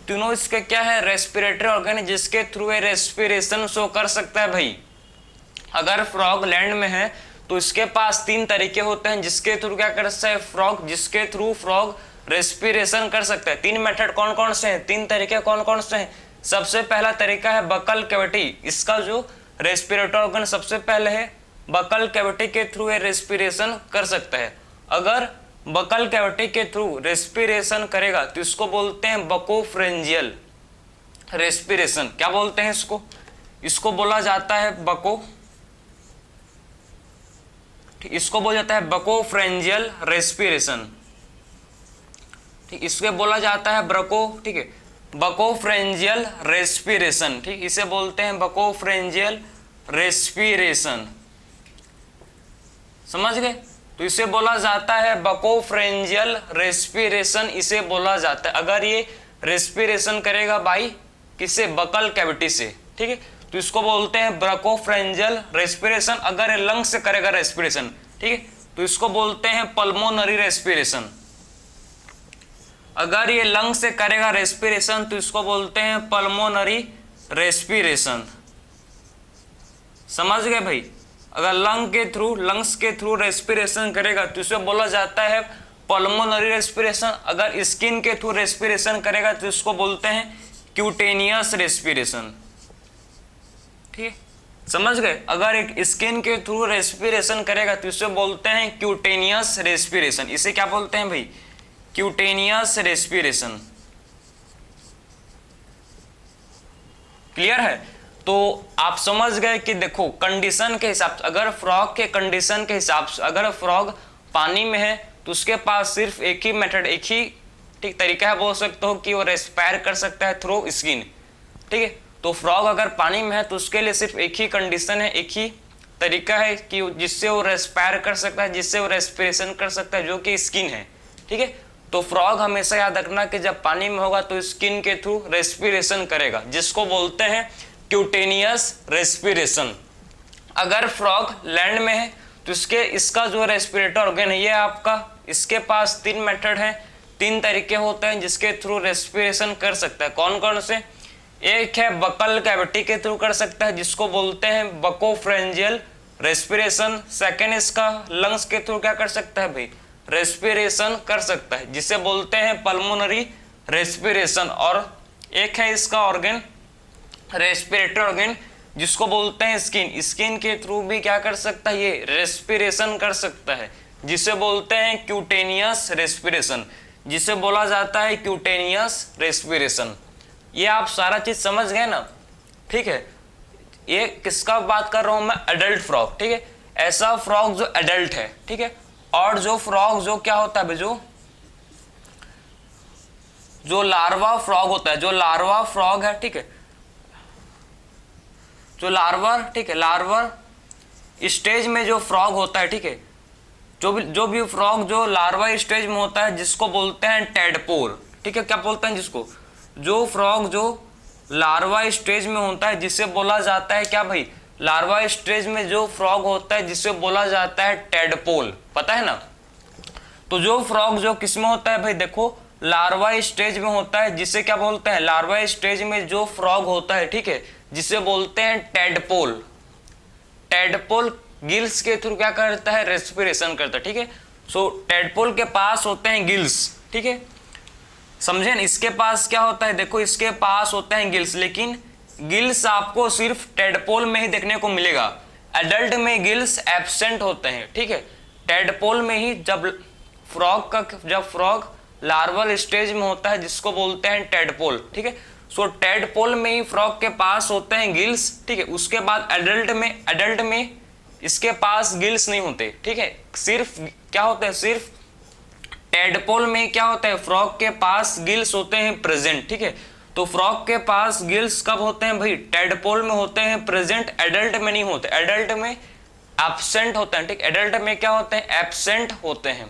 तीनों इसके क्या है, रेस्पिरेटरी ऑर्गन है जिसके थ्रू ये रेस्पिरेशन शो कर सकता है भाई। अगर फ्रॉग लैंड में है तो इसके पास 3 तरीके होते हैं जिसके थ्रू क्या कर सकता है फ्रॉग, जिसके थ्रू फ्रॉग रेस्पिरेशन कर सकता है। 3 मेथड कौन कौन से हैं, 3 तरीके कौन कौन से हैं। सबसे पहला तरीका है बकल कैविटी, इसका जो रेस्पिरेटरी ऑर्गन सबसे पहले है, बकल कैविटी के थ्रू ये रेस्पिरेशन कर सकता है। अगर बकल कैविटी के थ्रू रेस्पिरेशन करेगा तो इसको बोलते हैं बकोफ्रेंजियल रेस्पिरेशन। क्या बोलते हैं इसको बोला जाता है इसको बोला जाता है बकोफ्रेंजियल रेस्पिरेशन, ठीक, इसको बोला जाता है ठीक है, बकोफ्रेंजियल रेस्पिरेशन, ठीक, इसे बोलते हैं बकोफ्रेंजियल रेस्पिरेशन, समझ गए। तो इसे बोला जाता है बकोफ्रेंजियल रेस्पिरेशन, इसे बोला जाता है। अगर ये रेस्पिरेशन करेगा बाई किससे, बकल कैविटी से, ठीक है, तो इसको बोलते हैं बकोफ्रेंजियल रेस्पिरेशन। अगर ये लंग से करेगा रेस्पिरेशन, ठीक है, तो इसको बोलते हैं पल्मोनरी रेस्पिरेशन। अगर ये लंग से करेगा रेस्पिरेशन तो इसको बोलते हैं पल्मोनरी रेस्पिरेशन, समझ गए भाई। अगर लंग्स के थ्रू रेस्पिरेशन करेगा तो इसे बोला जाता है पल्मोनरी रेस्पिरेशन। अगर स्किन के थ्रू रेस्पिरेशन करेगा तो इसको बोलते हैं क्यूटेनियस रेस्पिरेशन, ठीक है, समझ गए। अगर एक स्किन के थ्रू रेस्पिरेशन करेगा तो इसे बोलते हैं क्यूटेनियस रेस्पिरेशन, इसे क्या बोलते हैं भाई, क्यूटेनियस रेस्पिरेशन। क्लियर है। तो आप समझ गए कि देखो कंडीशन के हिसाब से, अगर फ्रॉग के कंडीशन के हिसाब से, अगर फ्रॉग पानी में है तो उसके पास सिर्फ एक ही मेथड, एक ही ठीक तरीका है, बोल सकते हो कि वो रेस्पायर कर सकता है थ्रू स्किन, ठीक है। तो फ्रॉग अगर पानी में है तो उसके लिए सिर्फ एक ही कंडीशन है, एक ही तरीका है कि जिससे वो रेस्पायर कर सकता है, जिससे वो रेस्पिरेशन कर सकता है, जो कि स्किन है, ठीक है। तो फ्रॉग हमेशा याद रखना कि जब पानी में होगा तो स्किन के थ्रू रेस्पिरेशन करेगा, जिसको बोलते हैं क्यूटेनियस रेस्पिरेशन। अगर फ्रॉग लैंड में है तो इसका जो रेस्पिरेटरी ऑर्गन है ये आपका, इसके पास 3 मेथड है, 3 तरीके होते हैं जिसके थ्रू रेस्पिरेशन कर सकता है। कौन कौन से, एक है बकल कैविटी के थ्रू कर सकता है जिसको बोलते हैं बकोफ्रेंजियल रेस्पिरेशन। सेकेंड इसका लंग्स के थ्रू क्या कर सकता है भाई, रेस्पिरेशन कर सकता है, जिसे बोलते हैं पल्मोनरी रेस्पिरेशन। और एक है इसका ऑर्गन रेस्पिरेटरी ऑर्गन जिसको बोलते हैं स्किन के थ्रू भी क्या कर सकता है, ये रेस्पिरेशन कर सकता है, जिसे बोलते हैं क्यूटेनियस रेस्पिरेशन, जिसे बोला जाता है क्यूटेनियस रेस्पिरेशन। ये आप सारा चीज समझ गए ना, ठीक है। ये किसका बात कर रहा हूं मैं, एडल्ट फ्रॉग, ठीक है, ऐसा फ्रॉग जो एडल्ट है, ठीक है। और जो फ्रॉग जो क्या होता है, जो लार्वा फ्रॉग होता है, जो लार्वा फ्रॉग है, ठीक है, जो लार्वर, ठीक है, लार्वर स्टेज में जो फ्रॉग होता है, ठीक है, जो भी फ्रॉग जो लार्वा स्टेज में होता है जिसको बोलते हैं टेडपोल, ठीक है। क्या बोलते हैं जिसको, जो फ्रॉग जो लार्वा स्टेज में होता है जिसे बोला जाता है क्या भाई, लार्वा स्टेज में जो फ्रॉग होता है जिसे बोला जाता है टेडपोल, पता है ना। तो जो फ्रॉग जो किस में होता है भाई, देखो लार्वा स्टेज में होता है, जिसे क्या बोलते हैं, लार्वा स्टेज में जो फ्रॉग होता है, ठीक है, जिसे बोलते हैं टेडपोल। टेडपोल गिल्स के थ्रू क्या करता है, रेस्पिरेशन करता है, ठीक है। सो टेडपोल के पास होते हैं गिल्स, ठीक है, समझे ना। इसके पास क्या होता है, देखो इसके पास होते हैं गिल्स, लेकिन गिल्स आपको सिर्फ टेडपोल में ही देखने को मिलेगा, एडल्ट में गिल्स एब्सेंट होते हैं, ठीक है। टेडपोल में ही जब फ्रॉग लार्वल स्टेज में होता है जिसको बोलते हैं टेडपोल, ठीक है। सो टेडपोल में ही फ्रॉग के पास होते हैं गिल्स, ठीक है। उसके बाद एडल्ट में इसके पास गिल्स नहीं होते, ठीक है। सिर्फ क्या होता है, सिर्फ टेडपोल में क्या होता है, फ्रॉग के पास गिल्स होते हैं प्रेजेंट, ठीक है। तो फ्रॉग के पास गिल्स कब होते हैं भाई? टेडपोल में होते हैं प्रेजेंट, एडल्ट में नहीं होते, एडल्ट में एब्सेंट होते हैं, ठीक। एडल्ट में क्या होते हैं? एब्सेंट होते हैं।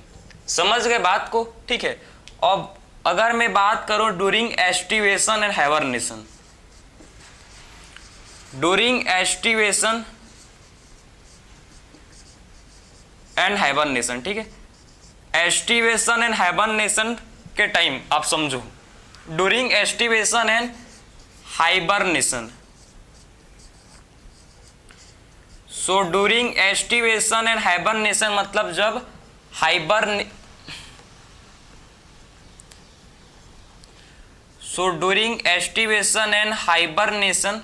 समझ गए बात को, ठीक है। अब अगर मैं बात करूं during aestivation and hibernation, during aestivation and hibernation, ठीक है। एस्टिवेशन एंड हाइबरनेशन के टाइम आप समझो, during aestivation and hibernation, so during aestivation and hibernation मतलब जब so during aestivation and hibernation,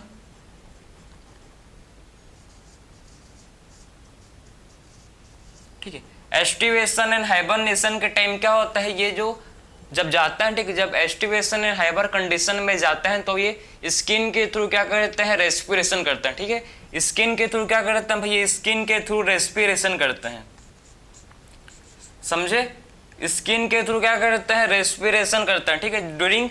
ठीक है। एस्टिवेशन एंड हाइबरनेशन के टाइम क्या होता है? ये जो जब जाता है, ठीक है, जब एस्टिवेशन एंड हाइबर कंडीशन में जाते हैं तो ये स्किन के थ्रू क्या करते हैं? रेस्पिरेशन करते हैं, ठीक है। स्किन के थ्रू क्या करते हैं भैया? स्किन के थ्रू रेस्पिरेशन करते हैं, समझे? स्किन के थ्रू क्या करते हैं? रेस्पिरेशन करते हैं, ठीक है, ड्यूरिंग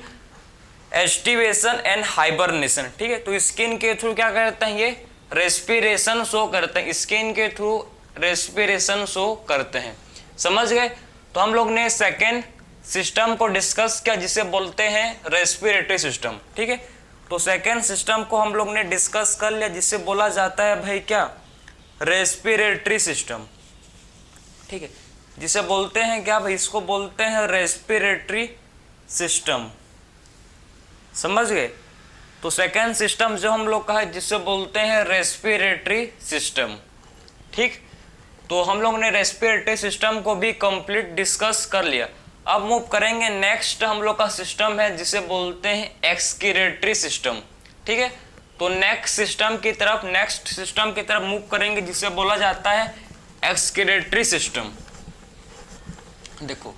एस्टिवेशन एंड हाइबरनेशन, ठीक है। तो स्किन के थ्रू क्या करते हैं? ये रेस्पिरेशन शो करते हैं, स्किन के थ्रू रेस्पिरेशन शो करते हैं। समझ गए? तो हम लोग ने सेकेंड सिस्टम को डिस्कस किया जिसे बोलते हैं रेस्पिरेटरी सिस्टम, ठीक है। तो सेकेंड सिस्टम को हम लोग ने डिस्कस कर लिया जिसे बोला जाता है भाई क्या? रेस्पिरेटरी सिस्टम, ठीक है, जिसे बोलते हैं क्या भाई? इसको बोलते हैं रेस्पिरेटरी सिस्टम। समझ गए? तो सेकेंड सिस्टम जो हम लोग का है जिसे बोलते हैं रेस्पिरेटरी सिस्टम, ठीक। तो हम लोग ने रेस्पिरेटरी सिस्टम को भी कंप्लीट डिस्कस कर लिया। अब मूव करेंगे नेक्स्ट हम लोग का सिस्टम है जिसे बोलते हैं एक्सक्रीटरी सिस्टम, ठीक है। तो नेक्स्ट सिस्टम की तरफ मूव करेंगे जिसे बोला जाता है एक्सक्रीटरी सिस्टम। देखो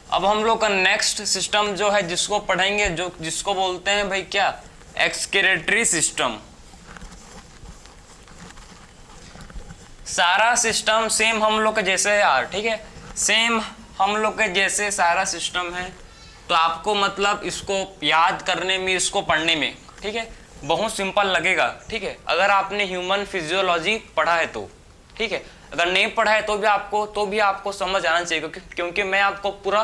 अब हम लोग का नेक्स्ट सिस्टम जो है जिसको पढ़ेंगे, जो जिसको बोलते हैं भाई क्या? Excretory system. सारा सिस्टम सेम हम लोग के जैसे है यार, ठीक है, सेम हम लोग के जैसे सारा सिस्टम है। तो आपको मतलब इसको याद करने में, इसको पढ़ने में, ठीक है, बहुत सिंपल लगेगा, ठीक है, अगर आपने ह्यूमन फिजियोलॉजी पढ़ा है तो, ठीक है। अगर नहीं पढ़ा है तो भी आपको समझ आना चाहिए, क्योंकि मैं आपको पूरा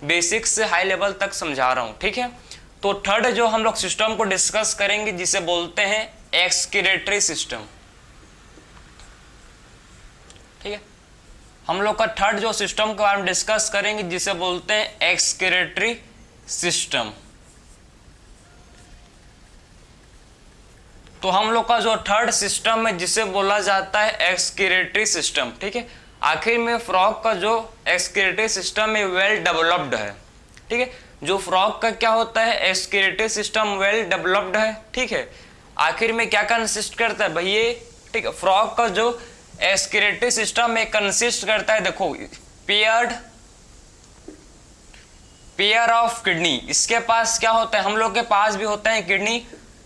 बेसिक से हाई लेवल तक समझा रहा हूँ, ठीक है। तो थर्ड जो हम लोग सिस्टम को डिस्कस करेंगे जिसे बोलते हैं एक्सक्रीटरी सिस्टम, ठीक है। हम लोग का थर्ड जो सिस्टम के बारे में डिस्कस करेंगे जिसे बोलते हैं एक्सक्रीटरी सिस्टम। तो हम लोग का जो थर्ड सिस्टम है जिसे बोला जाता है एक्सक्रीटरी सिस्टम, ठीक है। आखिर में फ्रॉग का जो एक्सक्रीटरी सिस्टम है वेल डेवलप्ड है, ठीक है। जो फ्रॉग का क्या होता है? एक्सक्रीटरी सिस्टम वेल डेवलप्ड है, ठीक है। आखिर में क्या कंसिस्ट करता है भैया? ठीक है, फ्रॉग का जो एक्सक्रीटरी सिस्टम में कंसिस्ट करता है, देखो, पेयर ऑफ किडनी। इसके पास क्या होता है? हम लोग के पास भी होता है किडनी,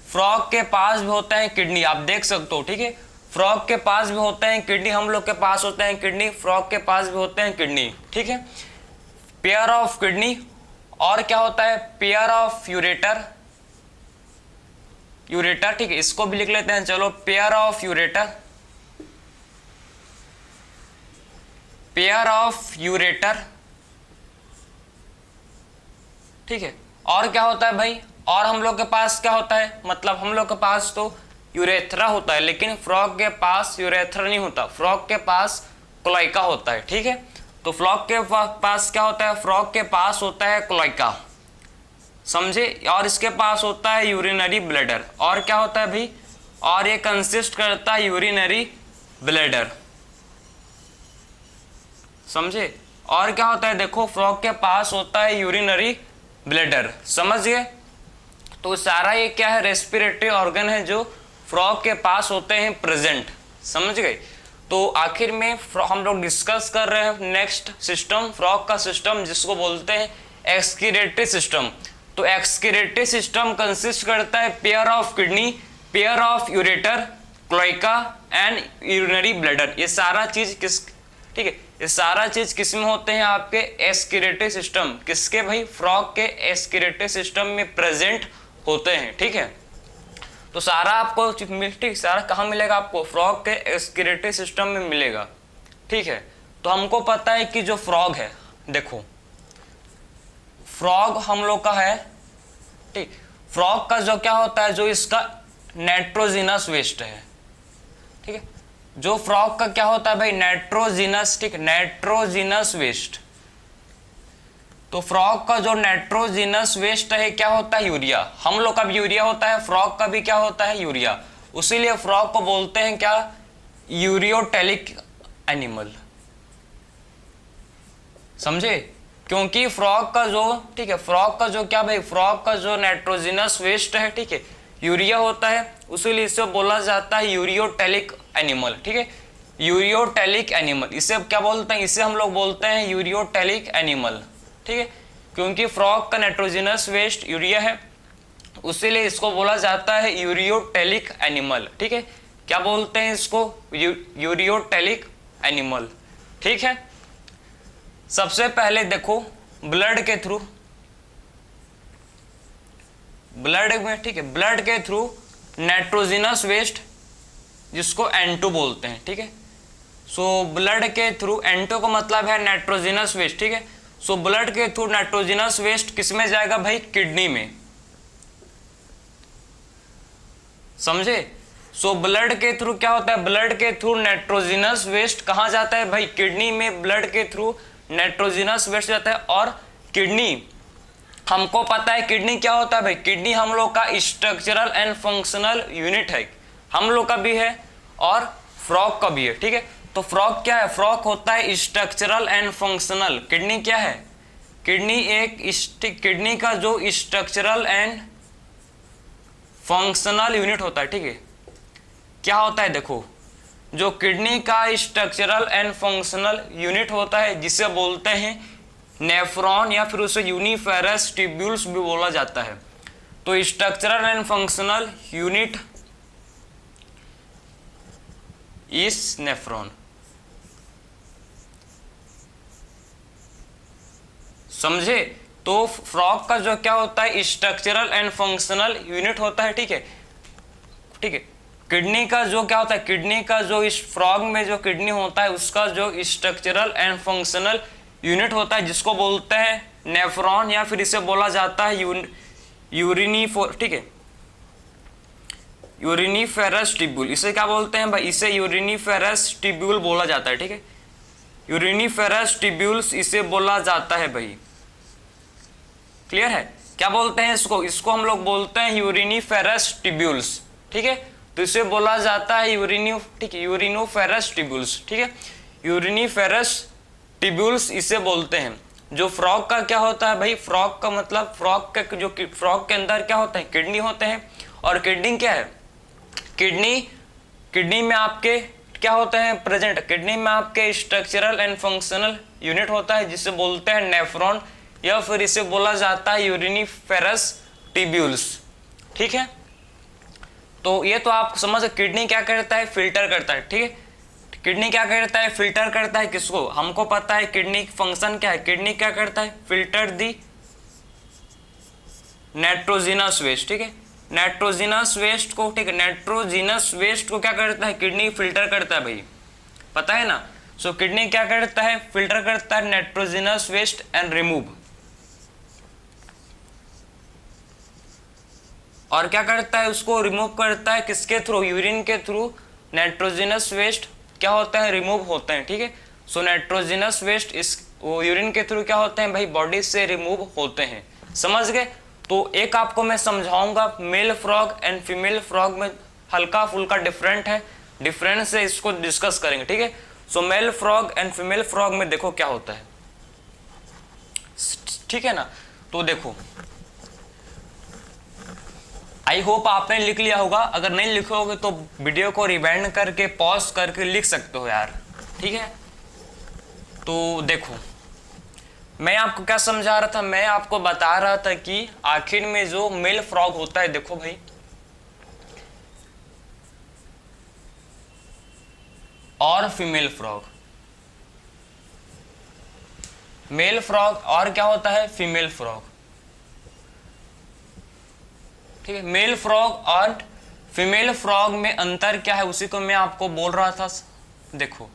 फ्रॉग के पास भी होता है किडनी, आप देख सकते हो, ठीक है। फ्रॉग के पास भी होते हैं किडनी, हम लोग के पास होते हैं किडनी, फ्रॉग के पास भी होते हैं किडनी, ठीक है। पेयर ऑफ किडनी, और क्या होता है? पेयर ऑफ यूरेटर, ठीक है, इसको भी लिख लेते हैं, चलो, पेयर ऑफ यूरेटर, ठीक है। और क्या होता है भाई? और हम लोग के पास क्या होता है? मतलब हम लोग के पास तो यूरेथ्रा होता है, लेकिन फ्रॉग के पास यूरेथ्रा नहीं होता, फ्रॉग के पास क्लोएका होता है, ठीक है। तो फ्रॉग के पास क्या होता है? फ्रॉग के पास होता है क्लोएका, समझे। और इसके पास होता है यूरिनरी ब्लैडर। और क्या होता है भाई? और ये कंसिस्ट करता है यूरिनरी ब्लैडर, समझे। और क्या होता है? देखो, फ्रॉग के पास होता है यूरिनरी ब्लैडर, समझ गए। तो सारा ये क्या है? रेस्पिरेटरी ऑर्गन है जो फ्रॉग के पास होते हैं प्रेजेंट, समझ गए। तो आखिर में हम लोग डिस्कस कर रहे हैं नेक्स्ट सिस्टम, फ्रॉग का सिस्टम, जिसको बोलते हैं एक्सक्रीटरी सिस्टम। तो एक्सक्रीटरी सिस्टम कंसिस्ट करता है pair of kidney, pair of ureter, cloaca and urinary bladder. ये सारा चीज ठीक है, ये सारा चीज किसमें होते हैं? आपके एक्सक्रीटरी सिस्टम। किसके भाई? फ्रॉग के एक्सक्रीटरी सिस्टम में प्रेजेंट होते हैं, ठीक है। तो सारा आपको ठीक सारा कहाँ मिलेगा आपको, फ्रॉग के एक्सक्रीटरी सिस्टम में मिलेगा, ठीक है। तो हमको पता है कि जो फ्रॉग है, देखो फ्रॉग हम लोग का है, ठीक। फ्रॉग का जो क्या होता है, जो इसका नाइट्रोजिनस वेस्ट है, ठीक है। जो फ्रॉग का क्या होता है भाई, नाइट्रोजिनस, ठीक, नाइट्रोजिनस वेस्ट। तो फ्रॉग का जो नाइट्रोजिनस वेस्ट है क्या होता है, यूरिया। हम लोग का भी यूरिया होता है, फ्रॉग का भी क्या होता है, यूरिया। उसीलिए फ्रॉग को बोलते हैं क्या, यूरियोटेलिक एनिमल, समझे। क्योंकि फ्रॉग का जो, ठीक है, फ्रॉग का जो क्या भाई, फ्रॉग का जो नाइट्रोजिनस वेस्ट है, ठीक है, यूरिया होता है, उसीलिए इसे बोला जाता है यूरियोटेलिक एनिमल, ठीक है। यूरियोटेलिक एनिमल, इसे क्या बोलते हैं, इसे हम लोग बोलते हैं यूरियोटेलिक एनिमल, ठीक है। क्योंकि फ्रॉग का नाइट्रोजिनस वेस्ट यूरिया है, उसीलिए इसको बोला जाता है यूरियोटेलिक एनिमल, ठीक है। क्या बोलते हैं इसको, यूरियोटेलिक एनिमल, ठीक है। सबसे पहले देखो ब्लड के थ्रू, ब्लड में, ठीक है, ब्लड के थ्रू नाइट्रोजिनस वेस्ट, जिसको N2 बोलते हैं, ठीक है। सो ब्लड के थ्रू, N2 का मतलब है नाइट्रोजिनस वेस्ट, ठीक है। सो ब्लड के थ्रू नाइट्रोजिनस वेस्ट किस में जाएगा भाई, किडनी में, समझे। सो ब्लड के थ्रू क्या होता है, ब्लड के थ्रू नाइट्रोजिनस वेस्ट कहाँ जाता है भाई, किडनी में। ब्लड के थ्रू नाइट्रोजिनस वेस्ट जाता है। और किडनी, हमको पता है किडनी क्या होता है भाई, किडनी हम लोग का स्ट्रक्चरल एंड फंक्शनल यूनिट है, हम लोग का भी है और फ्रॉग का भी है, ठीक है। तो फ्रॉग क्या है, फ्रॉग होता है स्ट्रक्चरल एंड फंक्शनल। किडनी क्या है, किडनी एक, किडनी का जो स्ट्रक्चरल एंड फंक्शनल यूनिट होता है, ठीक है। क्या होता है, देखो जो किडनी का स्ट्रक्चरल एंड फंक्शनल यूनिट होता है, जिसे बोलते हैं नेफ्रॉन, या फिर उसे यूनिफेरस ट्यूब्यूल्स भी बोला जाता है। तो स्ट्रक्चरल एंड फंक्शनल यूनिट इस नेफ्रॉन, समझे। तो फ्रॉग का जो क्या होता है, स्ट्रक्चरल एंड फंक्शनल यूनिट होता है, ठीक है, ठीक है। किडनी का जो क्या होता है, किडनी का जो इस फ्रॉग में जो किडनी होता है, उसका जो स्ट्रक्चरल एंड फंक्शनल यूनिट होता है, जिसको बोलते हैं नेफ्रॉन, या फिर इसे बोला जाता है यूरिनीफोर, ठीक है, यूरिनीफेरस ट्यूब्यूल। इसे क्या बोलते हैं भाई, इसे यूरिनीफेरस ट्यूब्यूल बोला जाता है, ठीक है। यूरिनीफेरस ट्यूब्यूल्स इसे बोला जाता है भाई, क्लियर है। क्या बोलते हैं इसको, इसको हम लोग बोलते हैं यूरिनीफेरस ट्यूब्यूल्स, ठीक है। तो इसे बोला जाता है ठीक है, यूरिनोफेरस ट्यूब्यूल्स, ठीक है, यूरिनीफेरस ट्यूब्यूल्स इसे बोलते हैं। जो फ्रॉग का क्या होता है भाई, फ्रॉग का मतलब, फ्रॉग का जो फ्रॉग के अंदर क्या होता है, किडनी होते हैं। और किडनी क्या है, किडनी में आपके क्या होते हैं प्रेजेंट, किडनी में आपके स्ट्रक्चरल एंड फंक्शनल यूनिट होता है, जिसे बोलते हैं नेफ्रॉन, या फिर इसे बोला जाता है यूरिनीफेरस ट्यूब्यूल्स, ठीक है। तो ये तो आप समझ, किडनी क्या करता है, फिल्टर करता है, ठीक है। किडनी क्या करता है, फिल्टर करता है किसको, हमको पता है किडनी फंक्शन क्या है, किडनी क्या करता है, फिल्टर दी नाइट्रोजिनस वेस्ट, ठीक है। नाइट्रोजिनस वेस्ट को, ठीक है, नाइट्रोजिनस वेस्ट को क्या करता है, किडनी फिल्टर करता है भाई, पता है ना। सो किडनी क्या करता है, फिल्टर करता है नाइट्रोजिनस वेस्ट एंड रिमूव। और क्या करता है, उसको रिमूव करता है किसके थ्रू, यूरिन के थ्रू। नाइट्रोजिनस वेस्ट क्या होता है, रिमूव होते हैं, ठीक है। सो नाइट्रोजिनस वेस्ट इस वो यूरिन के थ्रू क्या होते हैं भाई, बॉडी से रिमूव होते हैं, समझ गए। तो एक आपको मैं समझाऊंगा, male frog and female frog में हल्का फुल्का डिफरेंट है, डिफरेंस है, इसको डिस्कस करेंगे, ठीक है। So male frog and female frog में देखो क्या होता है, ठीक है ना। तो देखो, आई होप आपने लिख लिया होगा, अगर नहीं लिखोगे तो वीडियो को रिवाइंड करके पॉज करके लिख सकते हो यार, ठीक है। तो देखो, मैं आपको क्या समझा रहा था, मैं आपको बता रहा था कि आखिर में जो मेल फ्रॉग होता है, देखो भाई, और फीमेल फ्रॉग, मेल फ्रॉग और क्या होता है, फीमेल फ्रॉग, ठीक है। मेल फ्रॉग और फीमेल फ्रॉग में अंतर क्या है उसी को मैं आपको बोल रहा था। देखो,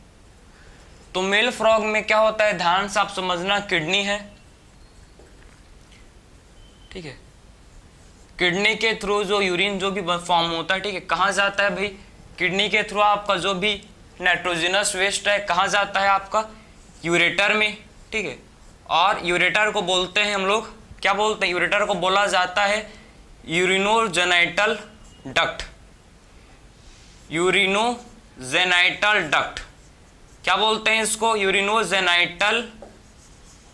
तो मेल फ्रॉग में क्या होता है, ध्यान से आप समझना, किडनी है, ठीक है। किडनी के थ्रू जो यूरिन जो भी फॉर्म होता है, ठीक है, कहाँ जाता है भाई, किडनी के थ्रू आपका जो भी नाइट्रोजनस वेस्ट है कहाँ जाता है, आपका यूरेटर में, ठीक है। और यूरेटर को बोलते हैं हम लोग, क्या बोलते हैं, यूरेटर को बोला जाता है यूरिनोजेनाइटल डक्ट, यूरिनोजेनाइटल डक्ट, क्या बोलते हैं इसको, यूरिनोजेनाइटल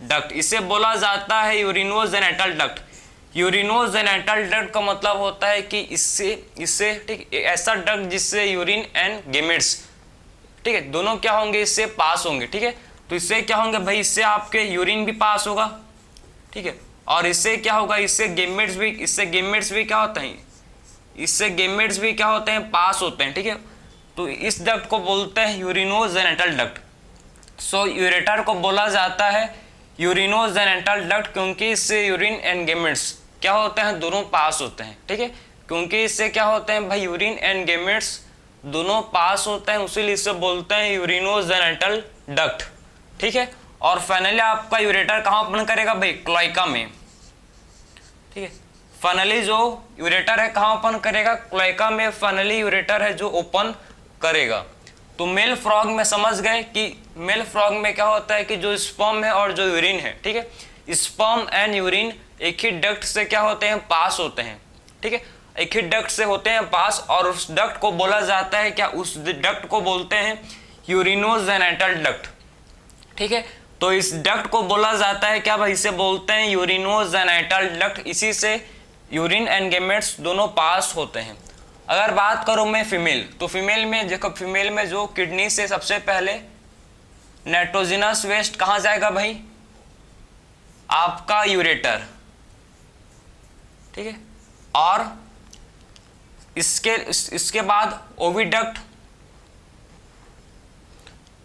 डक्ट, इसे बोला जाता है यूरिनोजेनाइटल डक्ट। यूरिनोजेनाइटल डक्ट का मतलब होता है कि इससे ठीक ऐसा डक्ट जिससे यूरिन एंड गेमेट्स, ठीक है, दोनों क्या होंगे, इससे पास होंगे, ठीक है। तो इससे क्या होंगे भाई, इससे आपके यूरिन भी पास होगा, ठीक है, और इससे क्या होगा, इससे गेमेट्स भी क्या होते हैं, इससे गेमेट्स भी क्या होते हैं, पास होते हैं, ठीक है। तो इस डक्ट को बोलते हैं यूरिनोजेनाइटल डक्ट। सो यूरेटर को बोला जाता है यूरिनोजेनाइटल डक्ट क्योंकि इससे यूरिन एंड गेमेट्स क्या होते हैं, दोनों पास होते हैं, ठीक है। क्योंकि इससे क्या होते हैं भाई, यूरिन एंड गेमेट्स दोनों पास होते हैं, उसीलिए इसे बोलते हैं यूरिनोजेनाइटल डक्ट, ठीक है। और फाइनली आपका यूरेटर कहाँ ओपन करेगा भाई, क्लोएका में, ठीक है। फाइनली जो यूरेटर है कहाँ ओपन करेगा, क्लोएका में फाइनली यूरेटर है जो ओपन करेगा। तो मेल फ्रॉग में समझ गए कि मेल फ्रॉग में क्या होता है कि जो स्पर्म है और जो यूरिन है, ठीक है, स्पर्म एंड यूरिन एक ही डक्ट से क्या होते हैं, पास होते हैं, ठीक है, एक ही डक्ट से होते हैं पास, और उस डक्ट को बोला जाता है क्या, उस डक्ट को बोलते हैं यूरिनोजेनाइटल डक्ट, ठीक है। तो इस डक्ट को बोला जाता है क्या भाई, इसे बोलते हैं यूरिनोजेनाइटल डक्ट, इसी से यूरिन एंड गेमेट्स दोनों पास होते हैं। अगर बात करूं मैं फीमेल, तो फीमेल में देखो, फीमेल में जो किडनी से सबसे पहले नाइट्रोजनस वेस्ट कहां जाएगा भाई, आपका यूरेटर, ठीक है, और इसके बाद ओविडक्ट,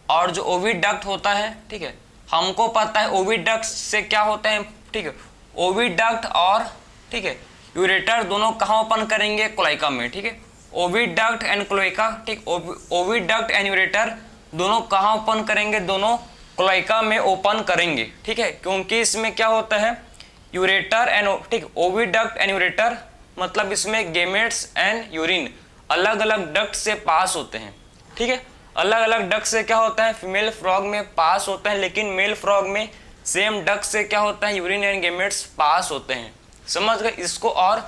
और जो ओविडक्ट होता है, ठीक है, हमको पता है ओविडक्ट से क्या होते हैं, ठीक है, ओविडक्ट और ठीक है यूरेटर दोनों कहाँ ओपन करेंगे, क्लोएका में, ठीक है। ओविडक्ट एंड क्लोएका, ठीक, ओविडक्ट एंड यूरेटर दोनों कहाँ ओपन करेंगे, दोनों क्लोएका में ओपन करेंगे, ठीक है। क्योंकि इसमें क्या होता है, यूरेटर एंड, ठीक, ओविडक्ट एंड यूरेटर मतलब इसमें गेमेट्स एंड यूरिन अलग अलग डक्ट से पास होते हैं, ठीक है, अलग अलग डक्ट से क्या होता है, फीमेल फ्रॉग में पास होते हैं, लेकिन मेल फ्रॉग में सेम डक्ट से क्या होता है, यूरिन एंड गेमेट्स पास होते हैं। समझ गए, इसको और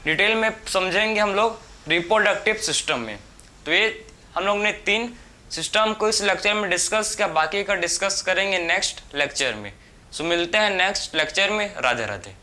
डिटेल में समझेंगे हम लोग रिप्रोडक्टिव सिस्टम में। तो ये हम लोग ने 3 सिस्टम को इस लेक्चर में डिस्कस किया, बाकी का डिस्कस करेंगे नेक्स्ट लेक्चर में। सो मिलते हैं नेक्स्ट लेक्चर में। राधे राधे।